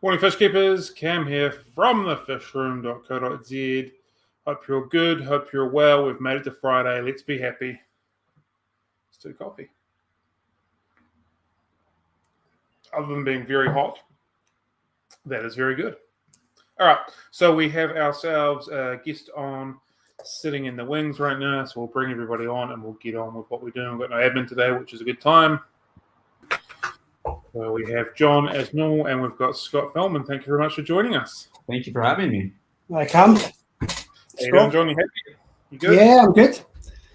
Morning, fish keepers. Cam here from thefishroom.co.nz. Hope you're good. Hope you're well. We've made it to Friday. Let's be happy. Let's do coffee. Other than being very hot, that is very good. All right, so we have ourselves a guest on sitting in the wings right now, so we'll bring everybody on and we'll get on with what we're doing. We've got no admin today, which is a good time. So we have John as normal, and we've got Scott Fellman. Thank you very much for joining us. Thank you for having me. I come. How you doing, John? You happy? You good? Yeah, I'm good.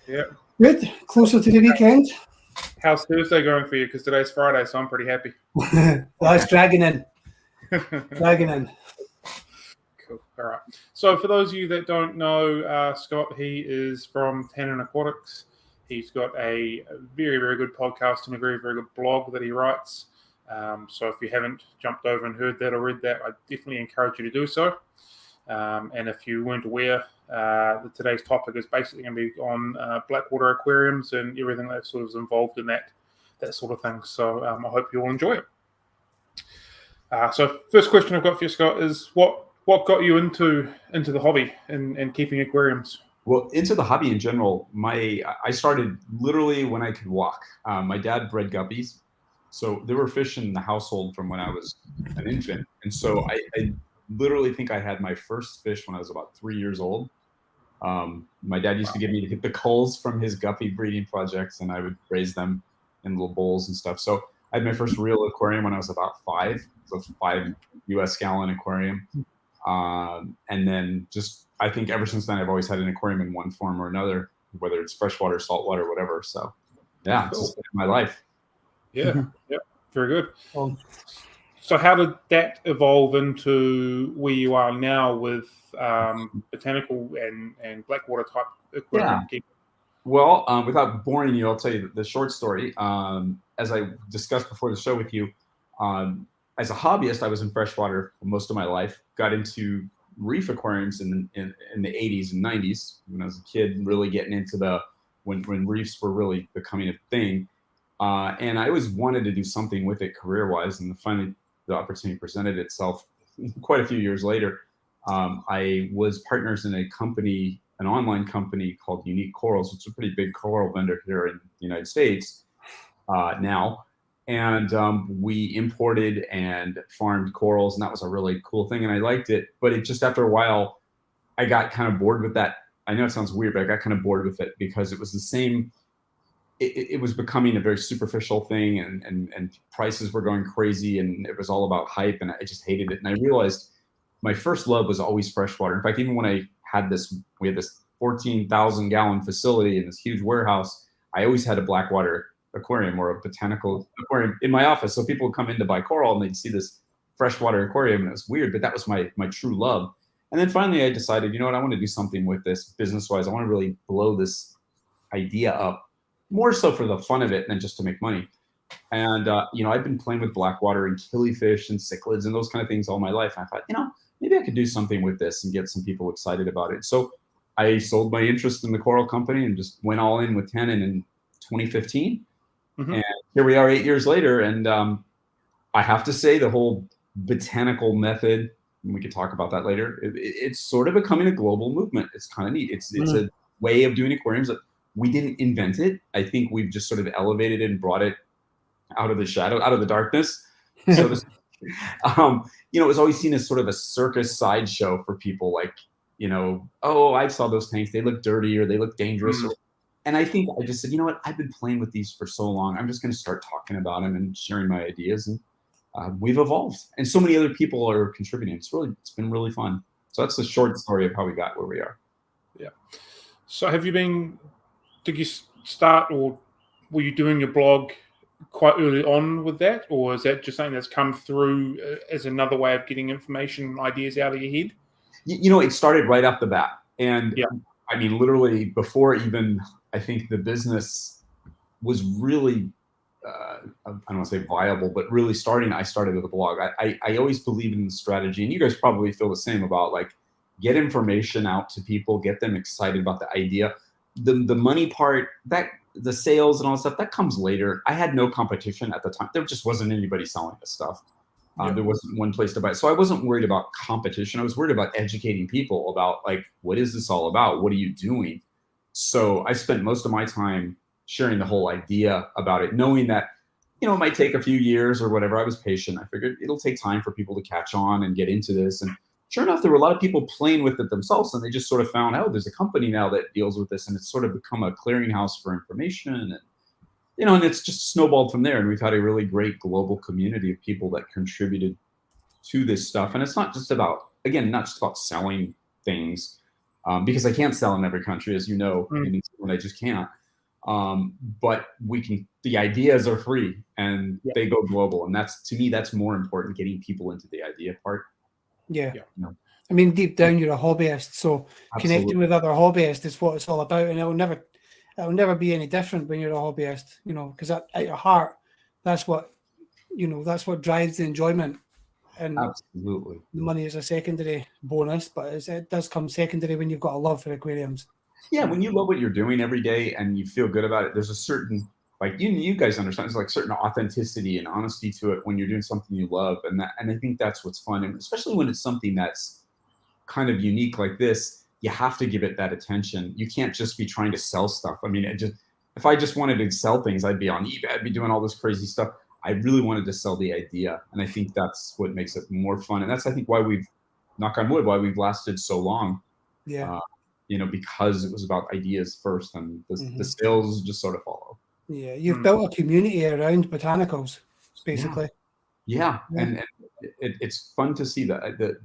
Yeah. Good. Closer to the weekend. How's Thursday going for you? Because today's Friday, so I'm pretty happy. That's dragging in. Dragging in. Cool. All right. So for those of you that don't know Scott, he is from Tannin Aquatics. He's got a very, very good podcast and a very, very good blog that he writes. So if you haven't jumped over and heard that or read that, I definitely encourage you to do so. And if you weren't aware, today's topic is basically going to be on blackwater aquariums and everything that sort of is involved in that sort of thing. So I hope you'll enjoy it. So first question I've got for you, Scott, is what got you into the hobby and keeping aquariums? Well, into the hobby in general, I started literally when I could walk. My dad bred guppies, so there were fish in the household from when I was an infant. And so I literally think I had my first fish when I was about 3 years old. My dad used to get me to get the culls from his guppy breeding projects, and I would raise them in little bowls and stuff. So I had my first real aquarium when I was about 5. So 5 US gallon aquarium. And then I think ever since then, I've always had an aquarium in one form or another, whether it's freshwater, saltwater, whatever. So yeah, cool. It's my life. Yeah. Yeah. Very good. So how did that evolve into where you are now with botanical and blackwater type aquarium? Yeah. Well, without boring you, I'll tell you the short story. As I discussed before the show with you, as a hobbyist, I was in freshwater for most of my life. Got into reef aquariums in the 80s and 90s when I was a kid, really getting into when reefs were really becoming a thing. And I always wanted to do something with it career-wise, and finally the opportunity presented itself quite a few years later. I was partners in a company, an online company called Unique Corals, which is a pretty big coral vendor here in the United States now. And we imported and farmed corals, and that was a really cool thing, and I liked it. But it just, after a while, I got kind of bored with that. I know it sounds weird, but I got kind of bored with it because it was the same. It was becoming a very superficial thing, and prices were going crazy, and it was all about hype, and I just hated it. And I realized my first love was always freshwater. In fact, even when we had this 14,000 gallon facility in this huge warehouse, I always had a blackwater aquarium or a botanical aquarium in my office. So people would come in to buy coral and they'd see this freshwater aquarium, and it was weird, but that was my true love. And then finally I decided, you know what, I want to do something with this business-wise. I want to really blow this idea up, more so for the fun of it than just to make money. And, I've been playing with blackwater and killifish and cichlids and those kind of things all my life. And I thought, maybe I could do something with this and get some people excited about it. So I sold my interest in the coral company and just went all in with Tannin in 2015. Mm-hmm. And here we are 8 years later. And I have to say, the whole botanical method, and we could talk about that later, it's sort of becoming a global movement. It's kind of neat. It's a way of doing aquariums that we didn't invent it. I think we've just sort of elevated it and brought it out of the shadow, out of the darkness. So this, it was always seen as sort of a circus sideshow for people, like, oh, I saw those tanks. They look dirty or they look dangerous. And I think I just said, you know what? I've been playing with these for so long. I'm just going to start talking about them and sharing my ideas. And we've evolved. And so many other people are contributing. It's been really fun. So that's the short story of how we got where we are. Yeah. So did you start, or were you doing your blog quite early on with that? Or is that just something that's come through as another way of getting information and ideas out of your head? It started right off the bat. And yeah. I mean, literally before even, I think the business was really, I don't want to say viable, but really starting, I started with a blog. I always believed in the strategy, and you guys probably feel the same about, like, get information out to people, get them excited about the idea. The money part, the sales and all that stuff, that comes later. I had no competition at the time. There just wasn't anybody selling this stuff. There wasn't one place to buy it. So I wasn't worried about competition. I was worried about educating people about, like, what is this all about? What are you doing? So I spent most of my time sharing the whole idea about it, knowing that, you know, it might take a few years or whatever. I was patient. I figured it'll take time for people to catch on and get into this. And sure enough, there were a lot of people playing with it themselves, and they just sort of found, oh, there's a company now that deals with this, and it's sort of become a clearinghouse for information. And, you know, and it's just snowballed from there. And we've had a really great global community of people that contributed to this stuff. And it's not just about, again, not just about selling things, because I can't sell in every country, as you know, and I just can't. But the ideas are free and they go global. And that's, to me, that's more important, getting people into the idea part. Yeah. You know? I mean, deep down, you're a hobbyist. So Absolutely. Connecting with other hobbyists is what it's all about. And it'll never be any different when you're a hobbyist, you know, because at your heart, that's what drives the enjoyment. And Absolutely. the money is a secondary bonus, but it does come secondary when you've got a love for aquariums. Yeah, when you love what you're doing every day and you feel good about it, there's a certain, like, you guys understand, there's like certain authenticity and honesty to it when you're doing something you love, and I think that's what's fun, and especially when it's something that's kind of unique like this, you have to give it that attention. You can't just be trying to sell stuff. I mean, if I just wanted to sell things, I'd be on eBay, I'd be doing all this crazy stuff. I really wanted to sell the idea, and I think that's what makes it more fun, and that's, I think, why we've, knock on wood, why we've lasted so long. Yeah. You know, because it was about ideas first, and the sales just sort of follow. Yeah, you've built a community around botanicals, basically. Yeah. And it's fun to see that.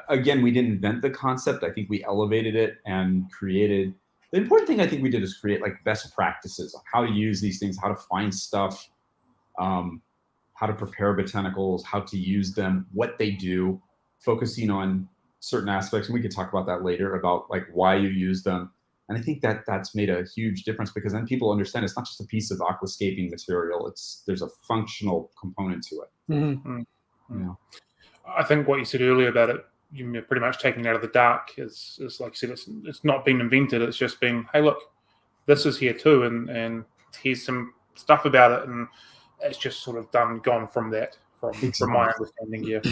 Again, we didn't invent the concept. I think we elevated it and created. The important thing I think we did is create, like, best practices on how to use these things, how to find stuff, how to prepare botanicals, how to use them, what they do, focusing on certain aspects, and we could talk about that later, about, like, why you use them. And I think that's made a huge difference, because then people understand it's not just a piece of aquascaping material, there's a functional component to it. Yeah. I think what you said earlier about it, you're pretty much taking it out of the dark, is like you said, it's not been invented, it's just been, hey, look, this is here too, and here's some stuff about it, and it's just sort of gone from that, from my understanding here.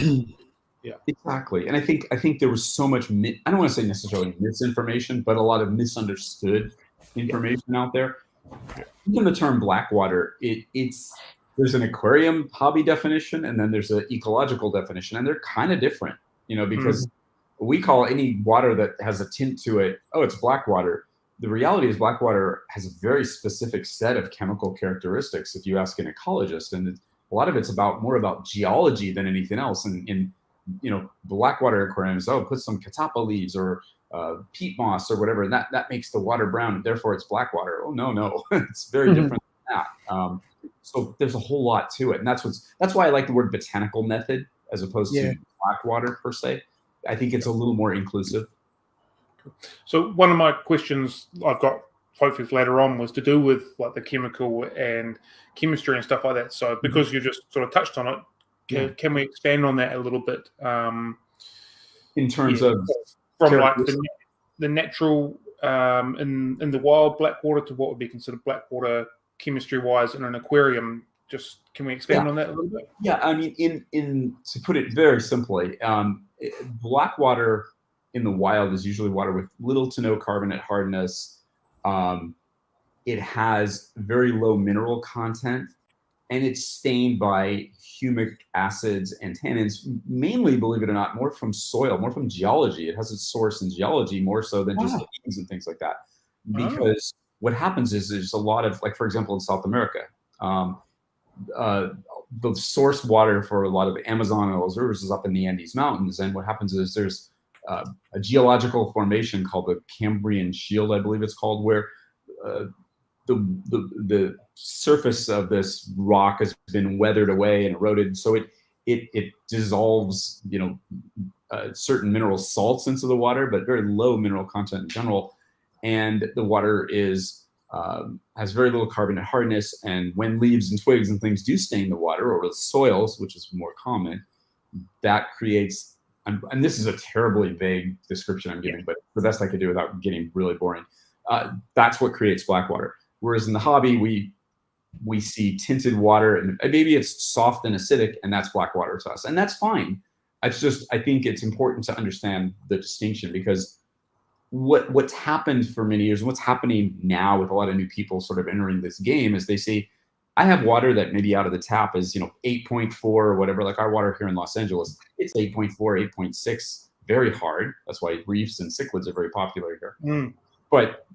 Yeah, exactly. And I think there was so much, I don't want to say necessarily misinformation, but a lot of misunderstood information out there. Even the term blackwater, there's an aquarium hobby definition, and then there's an ecological definition, and they're kind of different, you know, because we call any water that has a tint to it, oh, it's blackwater. The reality is blackwater has a very specific set of chemical characteristics, if you ask an ecologist, and a lot of it's more about geology than anything else. And you know, blackwater aquariums, put some catappa leaves or peat moss or whatever, and that makes the water brown, and therefore it's blackwater. Oh, no, it's very different than that. So there's a whole lot to it, and that's why I like the word botanical method as opposed to blackwater per se. I think it's a little more inclusive. So one of my questions I've got hopefully later on was to do with, like, the chemical and chemistry and stuff like that. So because you just sort of touched on it, can we expand on that a little bit? In terms of from, like, the natural in the wild blackwater to what would be considered blackwater chemistry-wise in an aquarium. Just can we expand on that a little bit? Yeah, I mean, in to put it very simply, blackwater in the wild is usually water with little to no carbonate hardness. It has very low mineral content, and it's stained by humic acids and tannins, mainly, believe it or not, more from soil, more from geology. It has its source in geology more so than just leaves and things like that. Because what happens is there's a lot of, like, for example, in South America, the source water for a lot of the Amazon and those rivers is up in the Andes Mountains. And what happens is there's a geological formation called the Cambrian Shield, I believe it's called, where the surface of this rock has been weathered away and eroded, so it dissolves, you know, certain mineral salts into the water, but very low mineral content in general, and the water has very little carbonate hardness. And when leaves and twigs and things do stain the water, or the soils, which is more common, that creates, and this is a terribly vague description I'm giving, but the best I could do without getting really boring. That's what creates blackwater. Whereas in the hobby, we we see tinted water, and maybe it's soft and acidic, and that's black water to us, and that's fine. It's just, I think it's important to understand the distinction, because what's happened for many years, and what's happening now with a lot of new people sort of entering this game, is they say, I have water that maybe out of the tap is 8.4 or whatever. Like our water here in Los Angeles, it's 8.4, 8.6, very hard. That's why reefs and cichlids are very popular here. But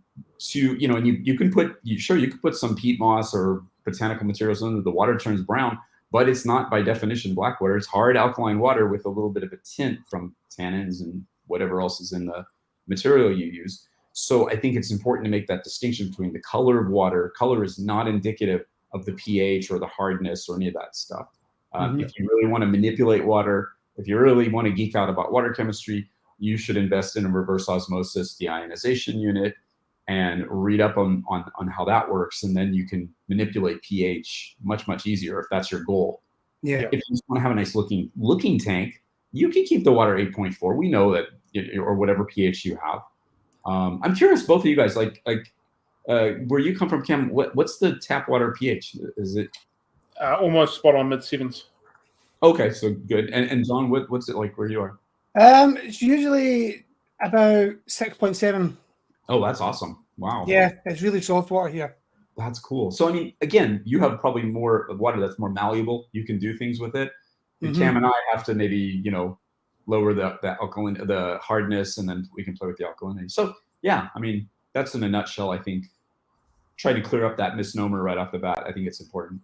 and you can put, you could put some peat moss or botanical materials in, the water turns brown, but it's not by definition black water. It's hard alkaline water with a little bit of a tint from tannins and whatever else is in the material you use. So I think it's important to make that distinction between the color of water. Color is not indicative of the pH or the hardness or any of that stuff. If you really want to manipulate water, if you really want to geek out about water chemistry, you should invest in a reverse osmosis deionization unit and read up on how that works. And then you can manipulate pH much, much easier if that's your goal. Yeah. If you just want to have a nice looking tank, you can keep the water 8.4. We know that, or whatever pH you have. I'm curious, both of you guys, where you come from, Cam, what's the tap water pH? Is it almost spot on, mid-sevens? Okay, so good. And John, what's it like where you are? It's usually about 6.7. Oh, that's awesome. Wow. Yeah, it's really soft water here. That's cool. So, I mean, again, you have probably more water that's more malleable. You can do things with it. And Cam and I have to maybe, lower the hardness, and then we can play with the alkalinity. So, yeah, I mean, that's in a nutshell, I think. Try to clear up that misnomer right off the bat. I think it's important.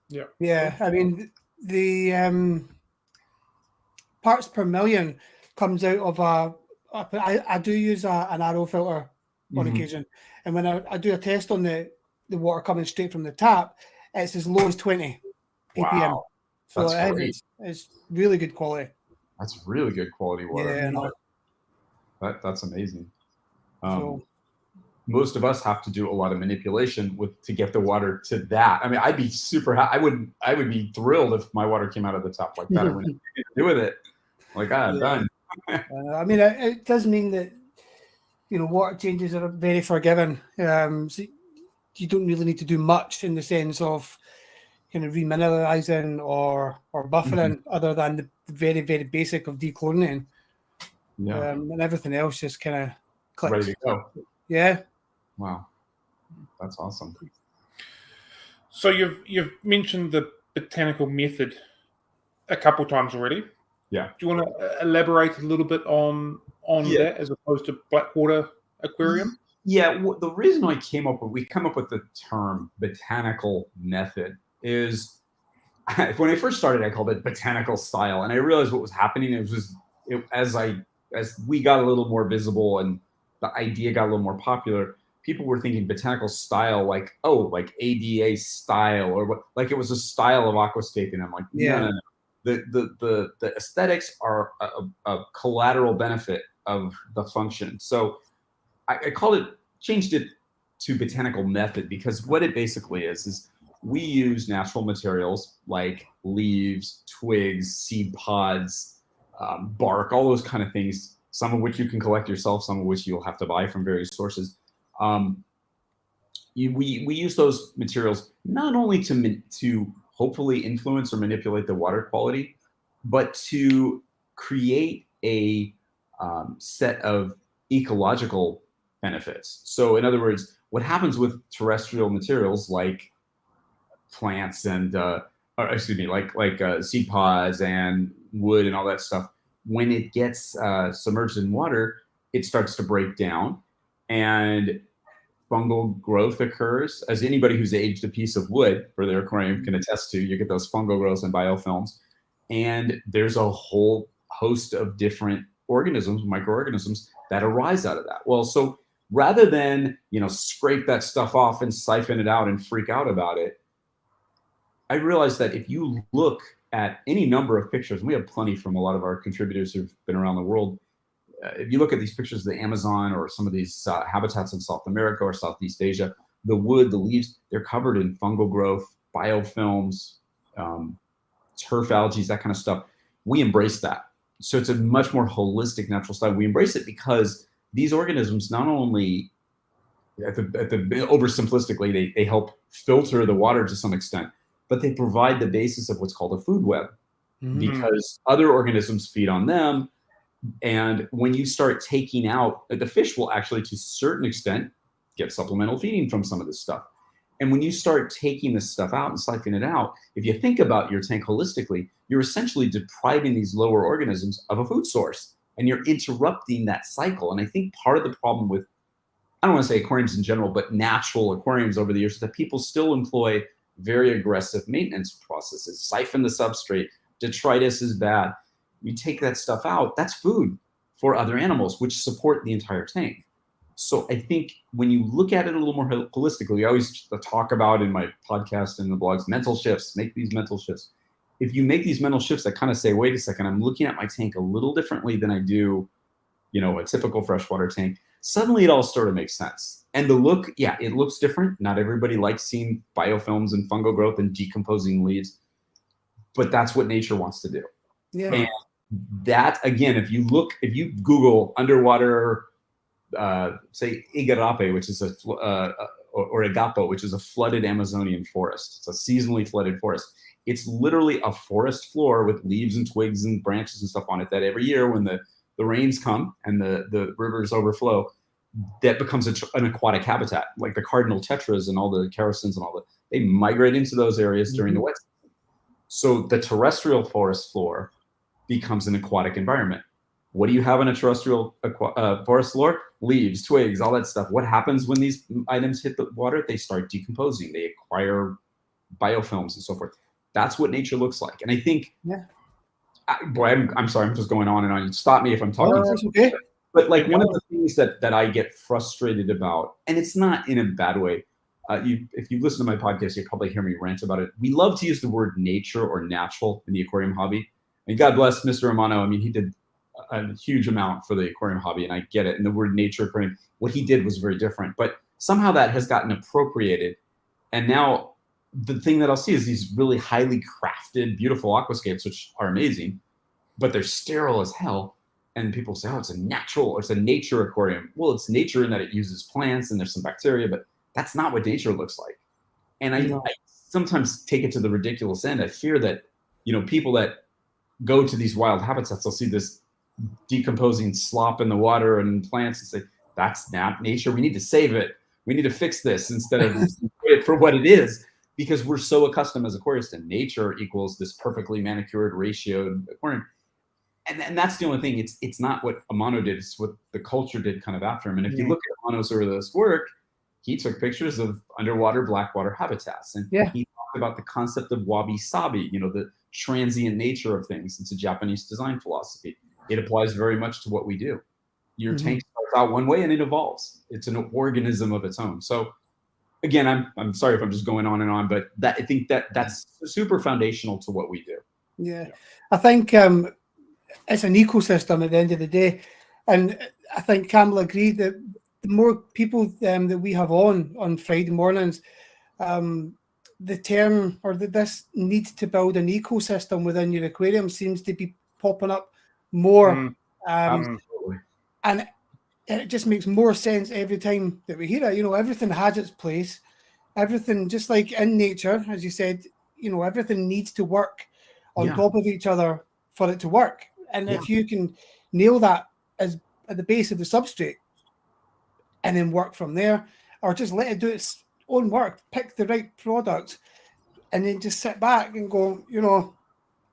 Yeah. Yeah, I mean, the parts per million comes out of I do use an RO filter on occasion, and when I do a test on the water coming straight from the tap, it's as low as 20 ppm. Wow. So it's really good quality. That's really good quality water. Yeah, no. That's amazing. Most of us have to do a lot of manipulation to get the water to that. I mean, I'd be super happy. I would be thrilled if my water came out of the tap like that. I wouldn't know what to do with it. Done. I mean, it does mean that water changes are very forgiving. So you don't really need to do much in the sense of kind of remineralizing or buffering, other than the very, very basic of dechlorinating. Yeah. And everything else just kind of clicks. Ready to go. Yeah. Wow, that's awesome. So you've mentioned the botanical method a couple times already. Yeah. Do you want to elaborate a little bit on that as opposed to blackwater aquarium? Yeah. The reason we come up with the term botanical method is when I first started, I called it botanical style, and I realized what was happening. As we got a little more visible and the idea got a little more popular, people were thinking botanical style, like ADA style, or what, like it was a style of aquascaping. I'm like, no. The aesthetics are a collateral benefit of the function. So I changed it to botanical method, because what it basically is we use natural materials like leaves, twigs, seed pods, bark, all those kind of things, some of which you can collect yourself, some of which you'll have to buy from various sources. We use those materials not only to hopefully influence or manipulate the water quality, but to create a set of ecological benefits. So in other words, what happens with terrestrial materials like plants and seed pods and wood and all that stuff, when it gets submerged in water, it starts to break down and fungal growth occurs. As anybody who's aged a piece of wood for their aquarium can attest to, you get those fungal growths and biofilms. And there's a whole host of different organisms, microorganisms, that arise out of that. Well, so rather than, scrape that stuff off and siphon it out and freak out about it, I realized that if you look at any number of pictures, and we have plenty from a lot of our contributors who've been around the world, if you look at these pictures of the Amazon or some of these habitats in South America or Southeast Asia, the wood, the leaves, they're covered in fungal growth, biofilms, turf algae, that kind of stuff. We embrace that. So it's a much more holistic natural style. We embrace it because these organisms not only at the oversimplistically, they help filter the water to some extent, but they provide the basis of what's called a food web, because other organisms feed on them. And when you start taking out, the fish will actually, to a certain extent, get supplemental feeding from some of this stuff. And when you start taking this stuff out and siphoning it out, if you think about your tank holistically, you're essentially depriving these lower organisms of a food source, and you're interrupting that cycle. And I think part of the problem with, I don't want to say aquariums in general, but natural aquariums over the years, is that people still employ very aggressive maintenance processes. Siphon the substrate, detritus is bad. You take that stuff out, that's food for other animals, which support the entire tank. So I think when you look at it a little more holistically, I always talk about in my podcast and the blogs, mental shifts, make these mental shifts. If you make these mental shifts that kind of say, wait a second, I'm looking at my tank a little differently than I do, a typical freshwater tank, suddenly it all sort of makes sense. And the look, it looks different. Not everybody likes seeing biofilms and fungal growth and decomposing leaves, but that's what nature wants to do. Yeah. And that, again, if you Google underwater, say Igarape, which is or Agapo, which is a flooded Amazonian forest. It's a seasonally flooded forest. It's literally a forest floor with leaves and twigs and branches and stuff on it that every year when the rains come and the rivers overflow, that becomes an aquatic habitat, like the cardinal tetras and all the characins and all that. They migrate into those areas during the wet season. So the terrestrial forest floor becomes an aquatic environment. What do you have in a terrestrial forest floor? Leaves, twigs, all that stuff. What happens when these items hit the water? They start decomposing. They acquire biofilms and so forth. That's what nature looks like. And I think, I'm sorry, I'm just going on and on. You stop me if I'm talking. That's okay. But like one of the things that I get frustrated about, and it's not in a bad way. If you listen to my podcast, you probably hear me rant about it. We love to use the word nature or natural in the aquarium hobby. And God bless Mr. Romano. I mean, he did a huge amount for the aquarium hobby, and I get it. And the word nature aquarium, what he did was very different. But somehow that has gotten appropriated. And now the thing that I'll see is these really highly crafted, beautiful aquascapes, which are amazing, but they're sterile as hell. And people say, oh, it's a natural, or it's a nature aquarium. Well, it's nature in that it uses plants and there's some bacteria, but that's not what nature looks like. And I sometimes take it to the ridiculous end. I fear that, people that go to these wild habitats, they'll see this decomposing slop in the water and plants and say, that's not nature. We need to save it. We need to fix this instead of it for what it is, because we're so accustomed as aquarists to nature equals this perfectly manicured, ratioed aquarium. And that's the only thing. It's not what Amano did. It's what the culture did kind of after him. And if you look at Amano's earliest work, he took pictures of underwater blackwater habitats. And he talked about the concept of wabi-sabi, the transient nature of things. It's a Japanese design philosophy. It applies very much to what we do. Your tank starts out one way and it evolves. It's an organism of its own. So again, I'm sorry if I'm just going on and on, but I think that's super foundational to what we do. Yeah. I think it's an ecosystem at the end of the day. And I think Campbell agreed that the more people that we have on Friday mornings, the term or this need to build an ecosystem within your aquarium seems to be popping up more. And it just makes more sense every time that we hear it. Everything has its place. Everything, just like in nature, as you said, everything needs to work on top of each other for it to work. And if you can nail that as at the base of the substrate and then work from there, or just let it do its own work, pick the right product, and then just sit back and go,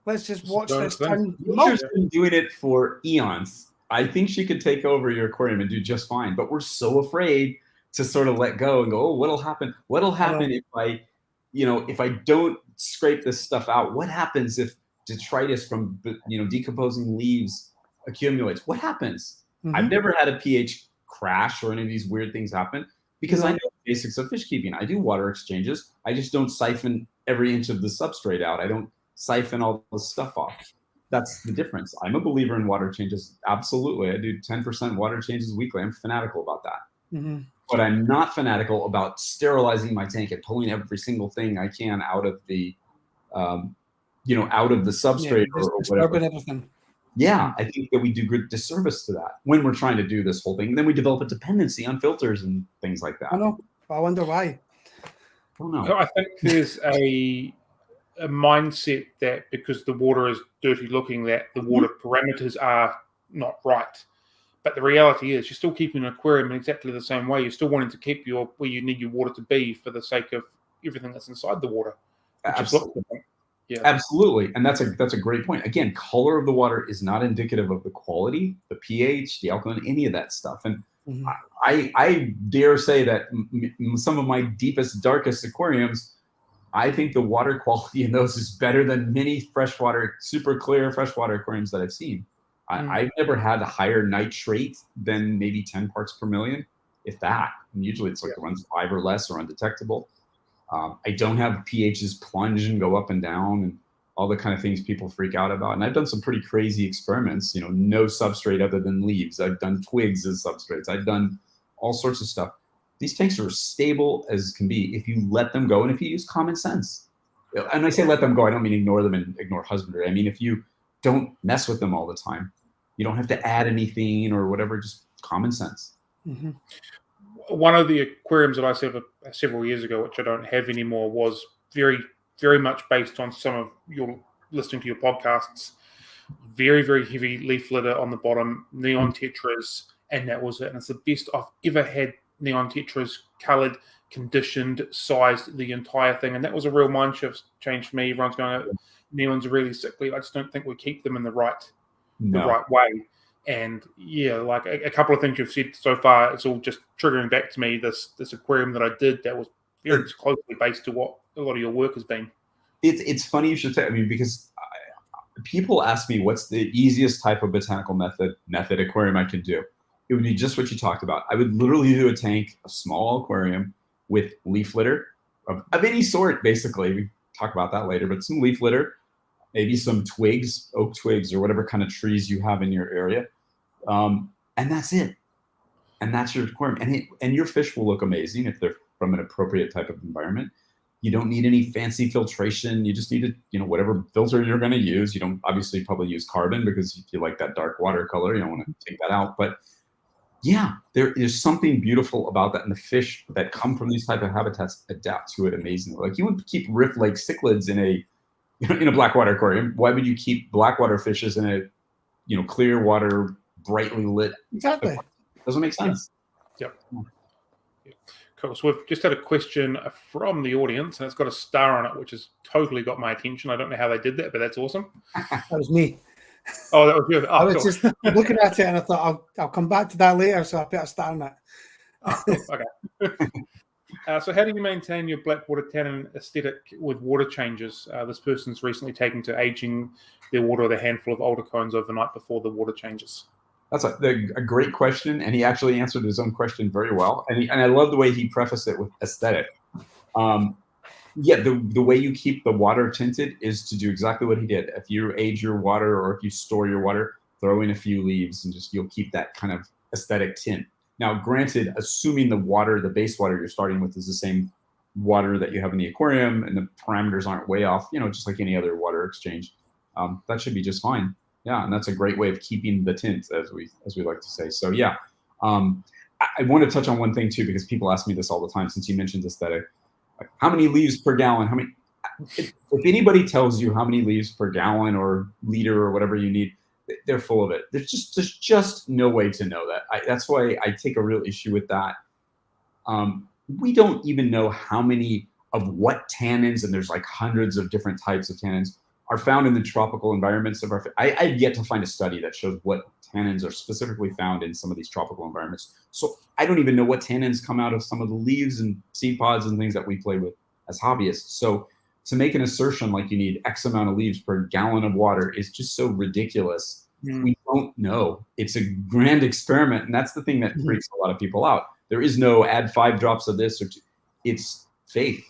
let's just watch this turn. Nature's been doing it for eons. I think she could take over your aquarium and do just fine, but we're so afraid to sort of let go and go, oh, what'll happen? What'll happen if I don't scrape this stuff out? What happens if detritus from decomposing leaves accumulates? What happens? I've never had a pH crash or any of these weird things happen because I know the basics of fish keeping. I do water exchanges. I just don't siphon every inch of the substrate out. I don't siphon all the stuff off. That's the difference. I'm a believer in water changes. Absolutely. I do 10% water changes weekly. I'm fanatical about that. But I'm not fanatical about sterilizing my tank and pulling every single thing I can out of the, out of the substrate or whatever. Everything. Yeah, I think that we do good disservice to that when we're trying to do this whole thing. Then we develop a dependency on filters and things like that. I know. I wonder why. I don't know. I think there's a mindset that because the water is dirty looking, that the water parameters are not right. But the reality is, you're still keeping an aquarium in exactly the same way. You're still wanting to keep where you need your water to be for the sake of everything that's inside the water. Absolutely. Yeah. Absolutely. And that's a great point. Again, color of the water is not indicative of the quality, the pH, the alkaline, any of that stuff. And I dare say that some of my deepest, darkest aquariums, I think the water quality in those is better than many freshwater, super clear freshwater aquariums that I've seen. I've never had a higher nitrate than maybe 10 parts per million, if that. And usually it's like it runs 5 or less or undetectable. I don't have pHs plunge and go up and down and all the kind of things people freak out about. And I've done some pretty crazy experiments, no substrate other than leaves. I've done twigs as substrates. I've done all sorts of stuff. These tanks are as stable as can be if you let them go and if you use common sense. And I say let them go, I don't mean ignore them and ignore husbandry. I mean, if you don't mess with them all the time, you don't have to add anything or whatever, just common sense. Mm-hmm. One of the aquariums that I set several years ago, which I don't have anymore, was very, very much based on some of your listening to your podcasts. Very, very heavy leaf litter on the bottom, neon tetras, and that was it. And it's the best I've ever had neon tetras, coloured, conditioned, sized, the entire thing. And that was a real mind shift change for me. Everyone's going, neons are really sickly. I just don't think we keep them in the right way. And yeah, like a couple of things you've said so far, it's all just triggering back to me this aquarium that I did that was very closely based to what a lot of your work has been. It's funny you should say. I mean, because people ask me what's the easiest type of botanical method aquarium I can do. It would be just what you talked about. I would literally do a small aquarium with leaf litter of any sort. Basically, we talk about that later, but some leaf litter, maybe some twigs, oak twigs, or whatever kind of trees you have in your area. And that's it. And that's your aquarium. And your fish will look amazing if they're from an appropriate type of environment. You don't need any fancy filtration. You just need whatever filter you're going to use. You don't obviously probably use carbon because if you like that dark watercolor, you don't want to take that out. But yeah, there is something beautiful about that. And the fish that come from these type of habitats adapt to it amazingly. Like you would keep Rift Lake cichlids in a blackwater aquarium. Why would you keep blackwater fishes in a clear water, brightly lit? Exactly. Doesn't make sense. Yep. Cool. So we've just had a question from the audience, and it's got a star on it, which has totally got my attention. I don't know how they did that, but that's awesome. That was me. Oh, that was good. Oh, I was just looking at it, and I thought I'll come back to that later, so I put a star on it. Oh, cool. Okay. So how do you maintain your blackwater tannin aesthetic with water changes? This person's recently taken to aging their water with a handful of older cones overnight before the water changes. That's a great question, and he actually answered his own question very well. And I love the way he prefaced it with aesthetic. The way you keep the water tinted is to do exactly what he did. If you age your water or if you store your water, throw in a few leaves and you'll keep that kind of aesthetic tint. Now, granted, assuming the base water you're starting with is the same water that you have in the aquarium and the parameters aren't way off, just like any other water exchange, that should be just fine. Yeah, and that's a great way of keeping the tint, as we like to say. So yeah, I want to touch on one thing too, because people ask me this all the time. Since you mentioned aesthetic, like, how many leaves per gallon? If anybody tells you how many leaves per gallon or liter or whatever you need, they're full of it. There's just no way to know that. That's why I take a real issue with that. We don't even know how many of what tannins, and there's like hundreds of different types of tannins, are found in the tropical environments of our. I've yet to find a study that shows what tannins are specifically found in some of these tropical environments. So I don't even know what tannins come out of some of the leaves and seed pods and things that we play with as hobbyists. So to make an assertion like you need X amount of leaves per gallon of water is just so ridiculous. We don't know. It's a grand experiment, and that's the thing that freaks a lot of people out. There is no add 5 drops of this or 2. It's faith.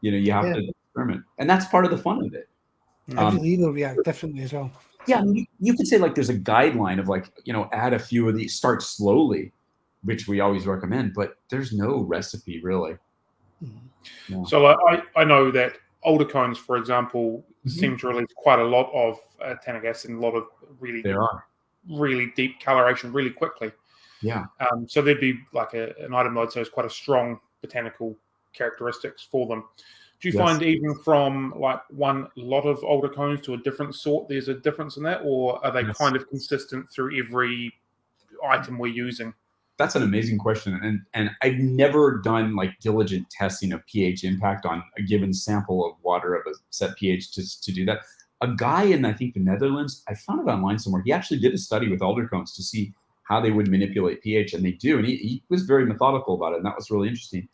You have to experiment, and that's part of the fun of it. Every leaf will react differently as well. Yeah, you could say like there's a guideline of like, add a few of these, start slowly, which we always recommend, but there's no recipe really. No. So I know that older cones, for example, seem to release quite a lot of tannic acid and a lot of really deep coloration really quickly. Yeah. So there'd be like an item that I'd say is quite a strong botanical characteristics for them. Do you find even from like one lot of older cones to a different sort, there's a difference in that, or are they kind of consistent through every item we're using? That's an amazing question, and I've never done like diligent testing of pH impact on a given sample of water of a set pH to do that. A guy in, I think, the Netherlands, I found it online somewhere, he actually did a study with alder cones to see how they would manipulate pH, and they do, and he was very methodical about it, and that was really interesting.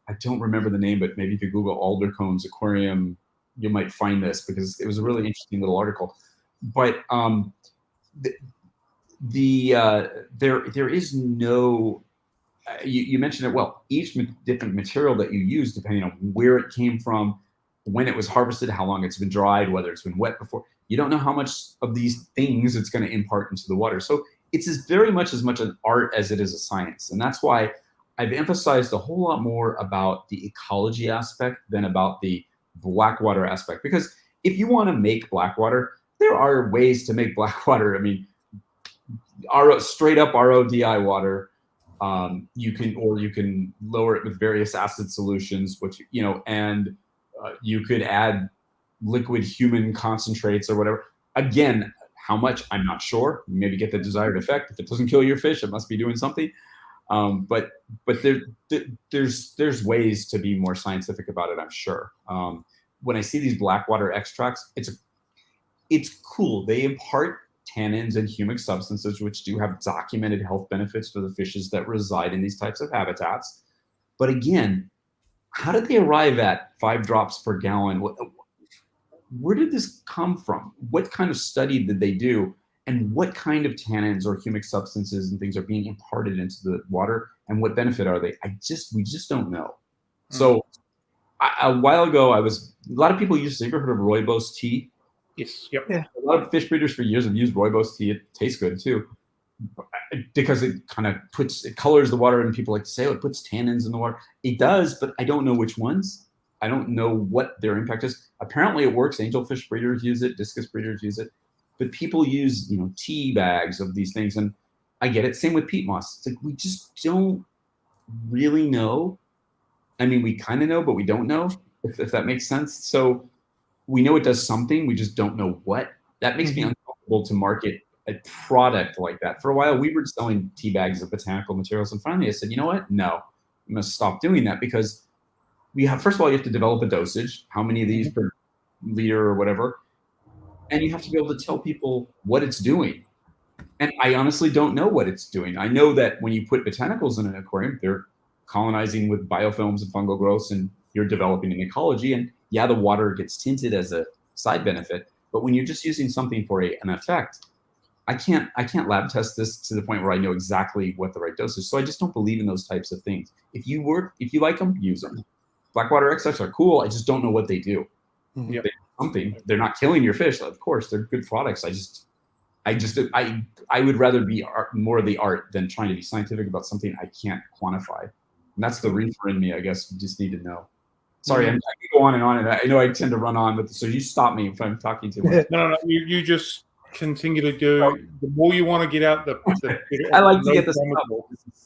I don't remember the name, but maybe if you Google alder cones aquarium, you might find this, because it was a really interesting little article. But there is no, you mentioned it well, each different material that you use, depending on where it came from, when it was harvested, how long it's been dried, whether it's been wet before, you don't know how much of these things it's going to impart into the water. So it's very much as much an art as it is a science. And that's why I've emphasized a whole lot more about the ecology aspect than about the blackwater aspect. Because if you want to make blackwater, there are ways to make blackwater. I mean, straight up RODI water, you can lower it with various acid solutions, which, and you could add liquid human concentrates or whatever. Again, how much, I'm not sure. Maybe get the desired effect. If it doesn't kill your fish, it must be doing something. But there's ways to be more scientific about it, I'm sure. When I see these blackwater extracts, it's cool. They impart tannins and humic substances, which do have documented health benefits for the fishes that reside in these types of habitats. But again, how did they arrive at 5 drops per gallon? Where did this come from? What kind of study did they do? And what kind of tannins or humic substances and things are being imparted into the water, and what benefit are they? We just don't know. So a while ago, a lot of people used to, ever heard of rooibos tea? Yes. Yep. Yeah. A lot of fish breeders for years have used rooibos tea. It tastes good too, because it kind of it colors the water, and people like to say, oh, it puts tannins in the water. It does, but I don't know which ones. I don't know what their impact is. Apparently it works. Angelfish breeders use it. Discus breeders use it. But people use, tea bags of these things, and I get it. Same with peat moss. It's like we just don't really know. I mean, we kind of know, but we don't know, if that makes sense. So we know it does something. We just don't know what. That makes me uncomfortable to market a product like that. For a while, we were selling tea bags of botanical materials, and finally I said, you know what? No, I'm going to stop doing that, because first of all, you have to develop a dosage, how many of these per liter or whatever. And you have to be able to tell people what it's doing. And I honestly don't know what it's doing. I know that when you put botanicals in an aquarium, they're colonizing with biofilms and fungal growths, and you're developing an ecology. And yeah, the water gets tinted as a side benefit. But when you're just using something for an effect, I can't lab test this to the point where I know exactly what the right dose is. So I just don't believe in those types of things. If you like them, use them. Blackwater extracts are cool. I just don't know what they do. Yep. Something. They're not killing your fish. Of course, they're good products. I would rather be more of the art than trying to be scientific about something I can't quantify. And that's the reefer in me, I guess. We just need to know. Sorry, I can go on, and I know I tend to run on, but so you stop me if I'm talking too much. No. You just continue to do. The more you want to get out, the I like to get this.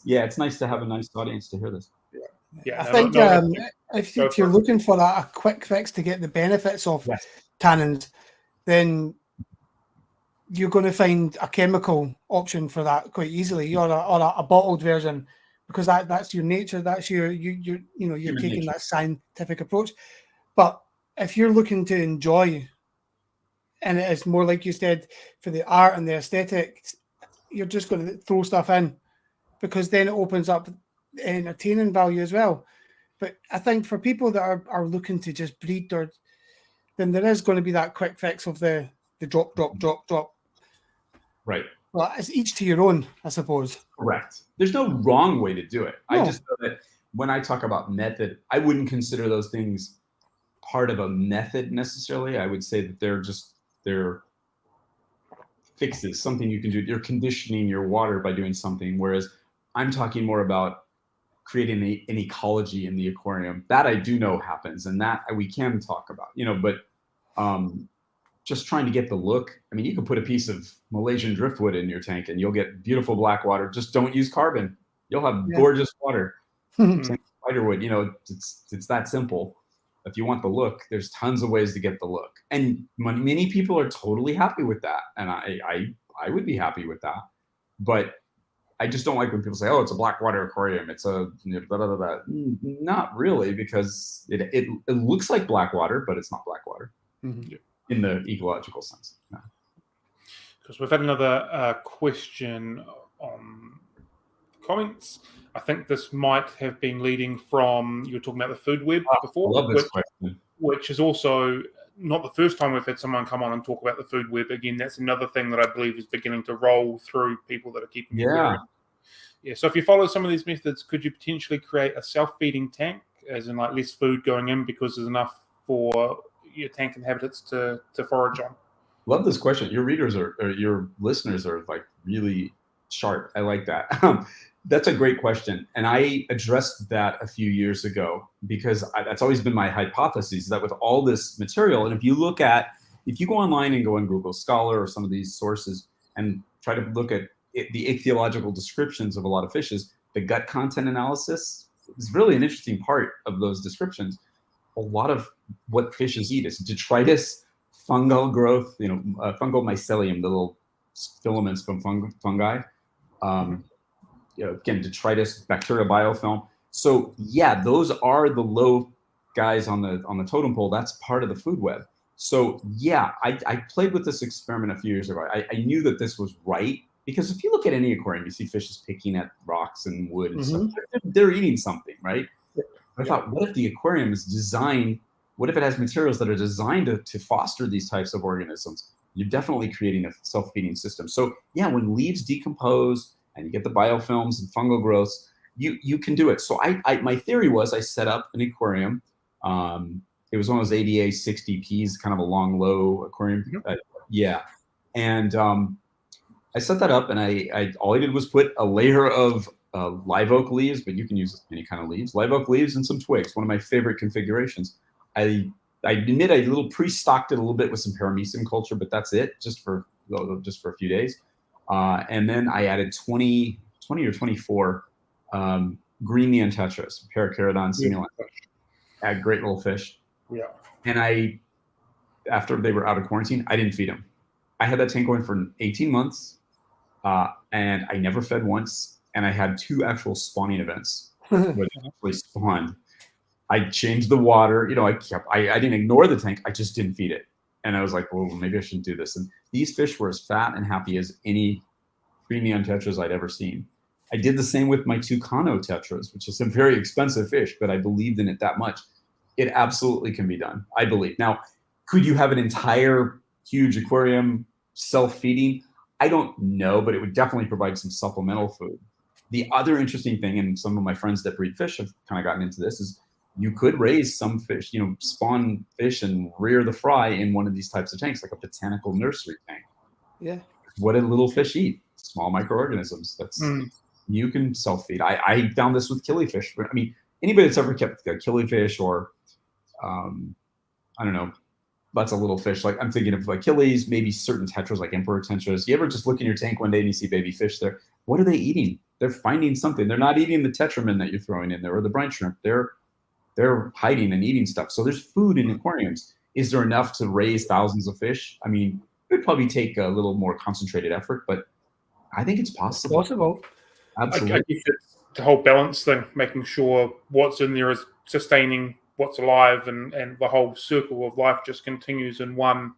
Yeah, it's nice to have a nice audience to hear this. Yeah, I think if you're looking for a quick fix to get the benefits of tannins, then you're going to find a chemical option for that quite easily, or a bottled version, because that's your nature. That's you're taking that scientific approach. But if you're looking to enjoy, and it is more like you said, for the art and the aesthetics, you're just going to throw stuff in, because then it opens up entertaining value as well. But I think for people that are looking to just breed, then there is going to be that quick fix of the drop. Right. Well, it's each to your own, I suppose. Correct. There's no wrong way to do it. No. I just know that when I talk about method, I wouldn't consider those things part of a method necessarily. I would say that they're fixes, something you can do. You're conditioning your water by doing something, whereas I'm talking more about creating an ecology in the aquarium. That I do know happens, and that we can talk about, but just trying to get the look. I mean, you can put a piece of Malaysian driftwood in your tank and you'll get beautiful black water. Just don't use carbon. You'll have gorgeous water. Same spiderwood, it's that simple. If you want the look, there's tons of ways to get the look. And many people are totally happy with that. And I would be happy with that. But I just don't like when people say, oh, it's a black water aquarium. It's a blah, blah, blah, blah. Not really, because it looks like black water, but it's not black water in the ecological sense. Because we've had another question on comments. I think this might have been leading from, you were talking about the food web before. I love this question. Which is also not the first time we've had someone come on and talk about the food web. Again, that's another thing that I believe is beginning to roll through people that are keeping aquarium. Yeah. So if you follow some of these methods, could you potentially create a self-feeding tank, as in like less food going in because there's enough for your tank inhabitants to forage on? Love this question. Your readers or your listeners are like really sharp. I like that. That's a great question. And I addressed that a few years ago because that's always been my hypothesis, that with all this material, and if you go online and go on Google Scholar or some of these sources and try to look at the ichthyological descriptions of a lot of fishes, the gut content analysis is really an interesting part of those descriptions. A lot of what fishes eat is detritus, fungal growth, fungal mycelium, the little filaments from fungi. Again, detritus, bacterial biofilm. So yeah, those are the low guys on the totem pole. That's part of the food web. So yeah, I played with this experiment a few years ago. I knew that this was right, because if you look at any aquarium, you see fishes picking at rocks and wood and stuff. They're eating something, right? I thought, what if the aquarium is designed? What if it has materials that are designed to foster these types of organisms? You're definitely creating a self-feeding system. So yeah, when leaves decompose and you get the biofilms and fungal growths, you can do it. So my theory was I set up an aquarium. It was one of those ADA 60Ps, kind of a long, low aquarium. And I set that up, and I all I did was put a layer of live oak leaves, but you can use any kind of leaves, live oak leaves and some twigs. One of my favorite configurations. I admit I little pre-stocked it a little bit with some paramecium culture, but that's it, just for a few days. And then I added 20 or 24 green neon tetras, Paracarodon, simulant. Add great little fish. Yeah. And after they were out of quarantine, I didn't feed them. I had that tank going for 18 months, and I never fed once. And I had 2 actual spawning events where they actually spawned. I changed the water. I didn't ignore the tank. I just didn't feed it. And I was like, well, maybe I shouldn't do this. And these fish were as fat and happy as any green neon tetras I'd ever seen. I did the same with my 2 Kano tetras, which is a very expensive fish, but I believed in it that much. It absolutely can be done, I believe. Now, could you have an entire huge aquarium self-feeding? I don't know, but it would definitely provide some supplemental food. The other interesting thing, and some of my friends that breed fish have kind of gotten into this, is you could raise some fish, spawn fish and rear the fry in one of these types of tanks, like a botanical nursery tank. Yeah. What did little fish eat? Small microorganisms. You can self-feed. I found this with killifish. I mean, anybody that's ever kept a killifish or, I don't know, lots of little fish. Like I'm thinking of like Achilles, maybe certain tetras like emperor tetras. You ever just look in your tank one day and you see baby fish there? What are they eating? They're finding something. They're not eating the tetramin that you're throwing in there or the brine shrimp. They're hiding and eating stuff. So there's food in aquariums. Is there enough to raise thousands of fish? I mean, it would probably take a little more concentrated effort, but I think it's possible. Absolutely. I guess it's the whole balance thing, making sure what's in there is sustaining what's alive, and the whole circle of life just continues in one.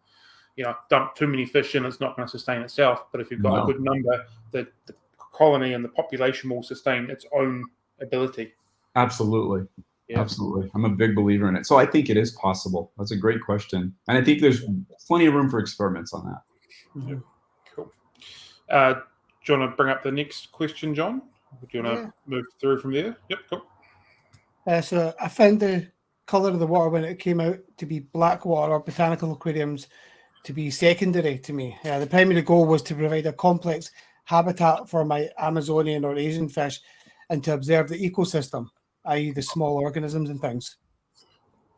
Dump too many fish in, it's not going to sustain itself. But if you've got a good number, the colony and the population will sustain its own ability. Absolutely. Yeah. Absolutely. I'm a big believer in it. So I think it is possible. That's a great question. And I think there's plenty of room for experiments on that. Yeah. Cool. Do you want to bring up the next question, John? Or do you want to move through from there? Yep, cool. So I found the colour of the water when it came out to be black water, botanical aquariums, to be secondary to me. The primary goal was to provide a complex habitat for my Amazonian or Asian fish and to observe the ecosystem, i.e. the small organisms and things.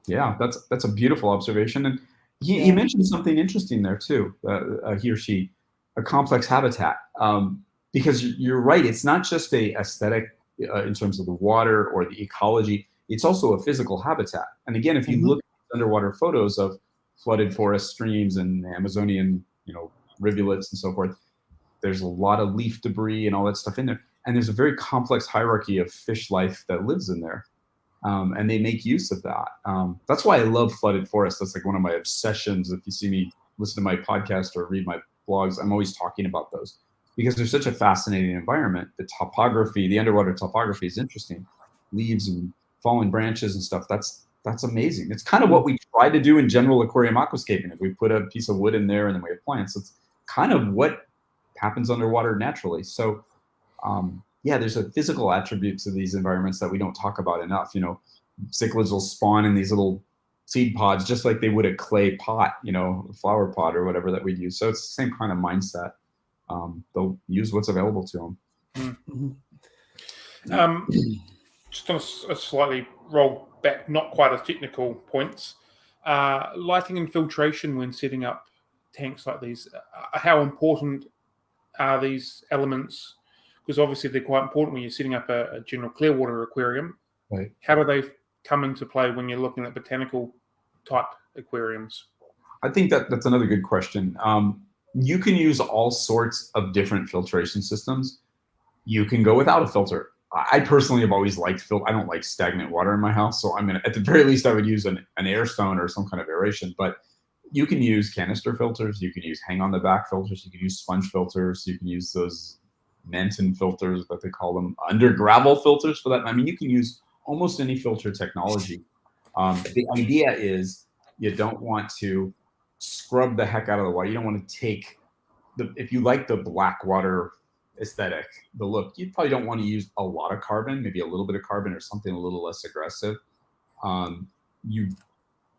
Yeah, that's a beautiful observation. And He mentioned something interesting there too. He or she, a complex habitat, because you're right. It's not just a aesthetic in terms of the water or the ecology. It's also a physical habitat. And again, if you look at underwater photos of flooded forest streams and Amazonian, rivulets and so forth, there's a lot of leaf debris and all that stuff in there. And there's a very complex hierarchy of fish life that lives in there. And they make use of that. That's why I love flooded forests. That's like one of my obsessions. If you see me listen to my podcast or read my blogs, I'm always talking about those because they're such a fascinating environment. The topography, the underwater topography is interesting. Leaves and fallen branches and stuff. That's amazing. It's kind of what we try to do in general aquarium aquascaping. If we put a piece of wood in there and then we have plants, it's kind of what happens underwater naturally. So there's a physical attribute to these environments that we don't talk about enough. Cichlids will spawn in these little seed pods just like they would a clay pot, a flower pot or whatever that we'd use. So it's the same kind of mindset. They'll use what's available to them. Just on a slightly roll back, not quite as technical points, lighting and filtration when setting up tanks like these, how important are these elements? Because obviously they're quite important when you're setting up a general clear water aquarium. Right. How do they come into play when you're looking at botanical type aquariums? I think that's another good question. You can use all sorts of different filtration systems. You can go without a filter. I personally have always liked filter. I don't like stagnant water in my house, so at the very least I would use an air stone or some kind of aeration. But you can use canister filters. You can use hang on the back filters. You can use sponge filters. You can use those Manton filters, that they call them, under gravel filters for that. You can use almost any filter technology. The idea is you don't want to scrub the heck out of the water. You don't want to take if you like the black water aesthetic, the look, you probably don't want to use a lot of carbon, maybe a little bit of carbon or something a little less aggressive. You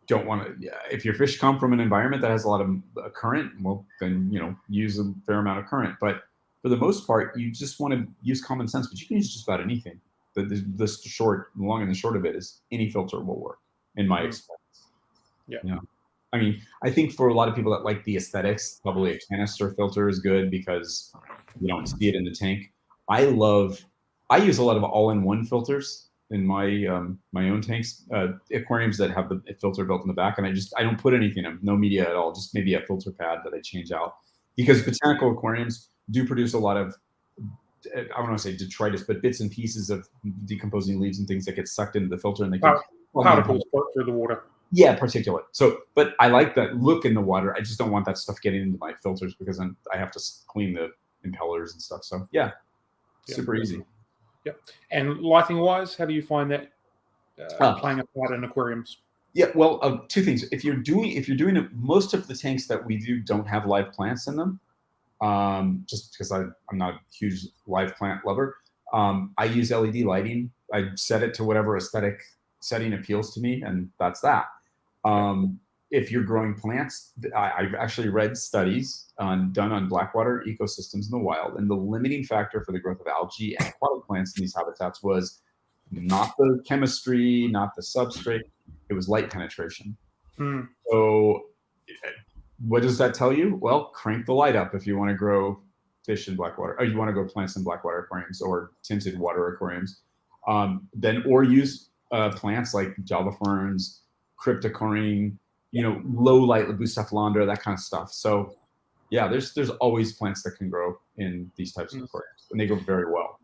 don't want to, if your fish come from an environment that has a lot of current, well, then, use a fair amount of current. But for the most part, you just want to use common sense, but you can use just about anything. The long and the short of it is any filter will work, in my experience. Yeah. I think for a lot of people that like the aesthetics, probably a canister filter is good because you don't see it in the tank. I use a lot of all-in-one filters in my own tanks, aquariums that have the filter built in the back, and I don't put anything in, no media at all, just maybe a filter pad that I change out, because botanical aquariums do produce a lot of, I don't want to say detritus, but bits and pieces of decomposing leaves and things that get sucked into the filter, and they can particles float through the water. Yeah, particulate. So, but I like that look in the water. I just don't want that stuff getting into my filters because I have to clean the impellers and stuff. So super easy. Yeah. And lighting wise, how do you find that playing a part in aquariums? Yeah, well, two things. If you're doing it, most of the tanks that we do don't have live plants in them. Just because I'm not a huge live plant lover. I use LED lighting. I set it to whatever aesthetic setting appeals to me, and that's that. If you're growing plants, I've actually read studies done on blackwater ecosystems in the wild, and the limiting factor for the growth of algae and aquatic plants in these habitats was not the chemistry, not the substrate, it was light penetration. So what does that tell you? Well, crank the light up if you want to grow fish in blackwater, or you want to grow plants in blackwater aquariums or tinted water aquariums. Or use plants like Java ferns, cryptocoryne, low light Bucephalandra, that kind of stuff. So yeah, there's always plants that can grow in these types of aquariums, and they grow very well.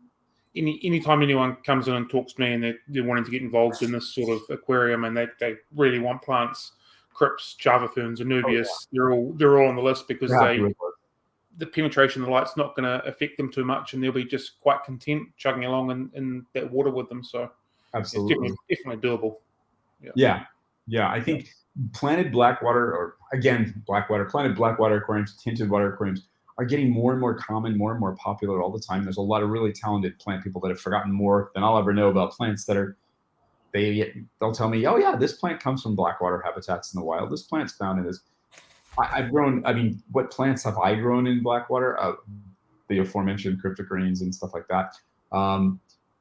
Anytime anyone comes in and talks to me and they're wanting to get involved in this sort of aquarium and they really want plants, crypts, Java ferns, Anubias, they're all on the list because the penetration of the light's not going to affect them too much, and they'll be just quite content chugging along in that water with them. So absolutely, it's definitely doable. Yeah. I think planted blackwater aquariums, tinted water aquariums are getting more and more common, more and more popular all the time. There's a lot of really talented plant people that have forgotten more than I'll ever know about plants they'll tell me, oh yeah, this plant comes from blackwater habitats in the wild. This plant's found in this. I've grown, what plants have I grown in blackwater? The aforementioned cryptocorynes and stuff like that.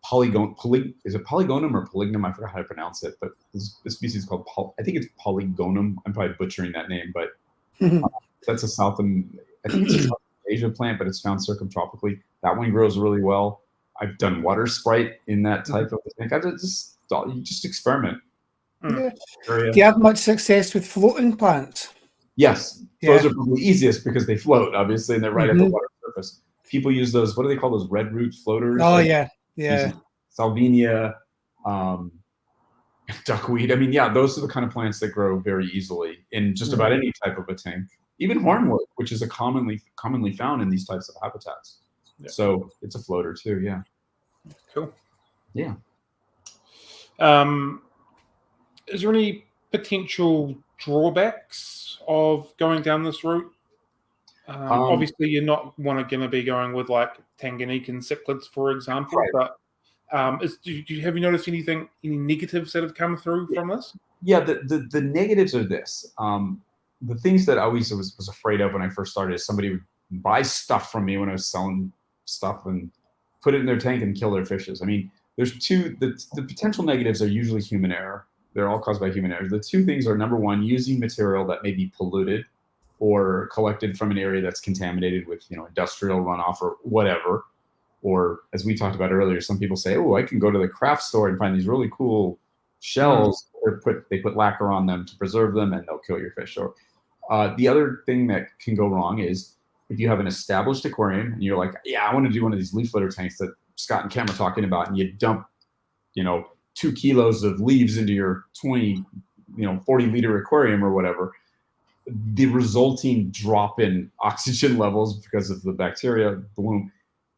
is it Polygonum or Polygonum? I forgot how to pronounce it, but this species is called I think it's Polygonum. I'm probably butchering that name, but that's I think it's a South Asia plant, but it's found circumtropically. That one grows really well. I've done water sprite in that type of thing. You just experiment. Yeah. Do you have much success with floating plants? Yes, those are probably easiest because they float, obviously, and they're right at the water surface. People use those. What do they call those? Red root floaters. Oh, like, yeah. Salvinia, duckweed. I mean, those are the kind of plants that grow very easily in just about any type of a tank. Even hornwood, which is a commonly found in these types of habitats. Yeah. So it's a floater too. Yeah. Cool. Yeah. Is there any potential drawbacks of going down this route? Obviously, you're not going to be going with like Tanganyikan cichlids, for example. Right. But have you noticed any negatives that have come through from this? Yeah, the negatives are this. The things that I always was afraid of when I first started is somebody would buy stuff from me when I was selling stuff and put it in their tank and kill their fishes. I mean, there's the potential negatives are usually human error. They're all caused by human error. The two things are, number one, using material that may be polluted or collected from an area that's contaminated with, industrial runoff or whatever. Or as we talked about earlier, some people say, oh, I can go to the craft store and find these really cool shells, or they put lacquer on them to preserve them, and they'll kill your fish. Or the other thing that can go wrong is if you have an established aquarium and you're like, yeah, I want to do one of these leaf litter tanks that Scott and Cam are talking about, and you dump, 2 kilos of leaves into your 40 liter aquarium or whatever, the resulting drop in oxygen levels because of the bacteria bloom,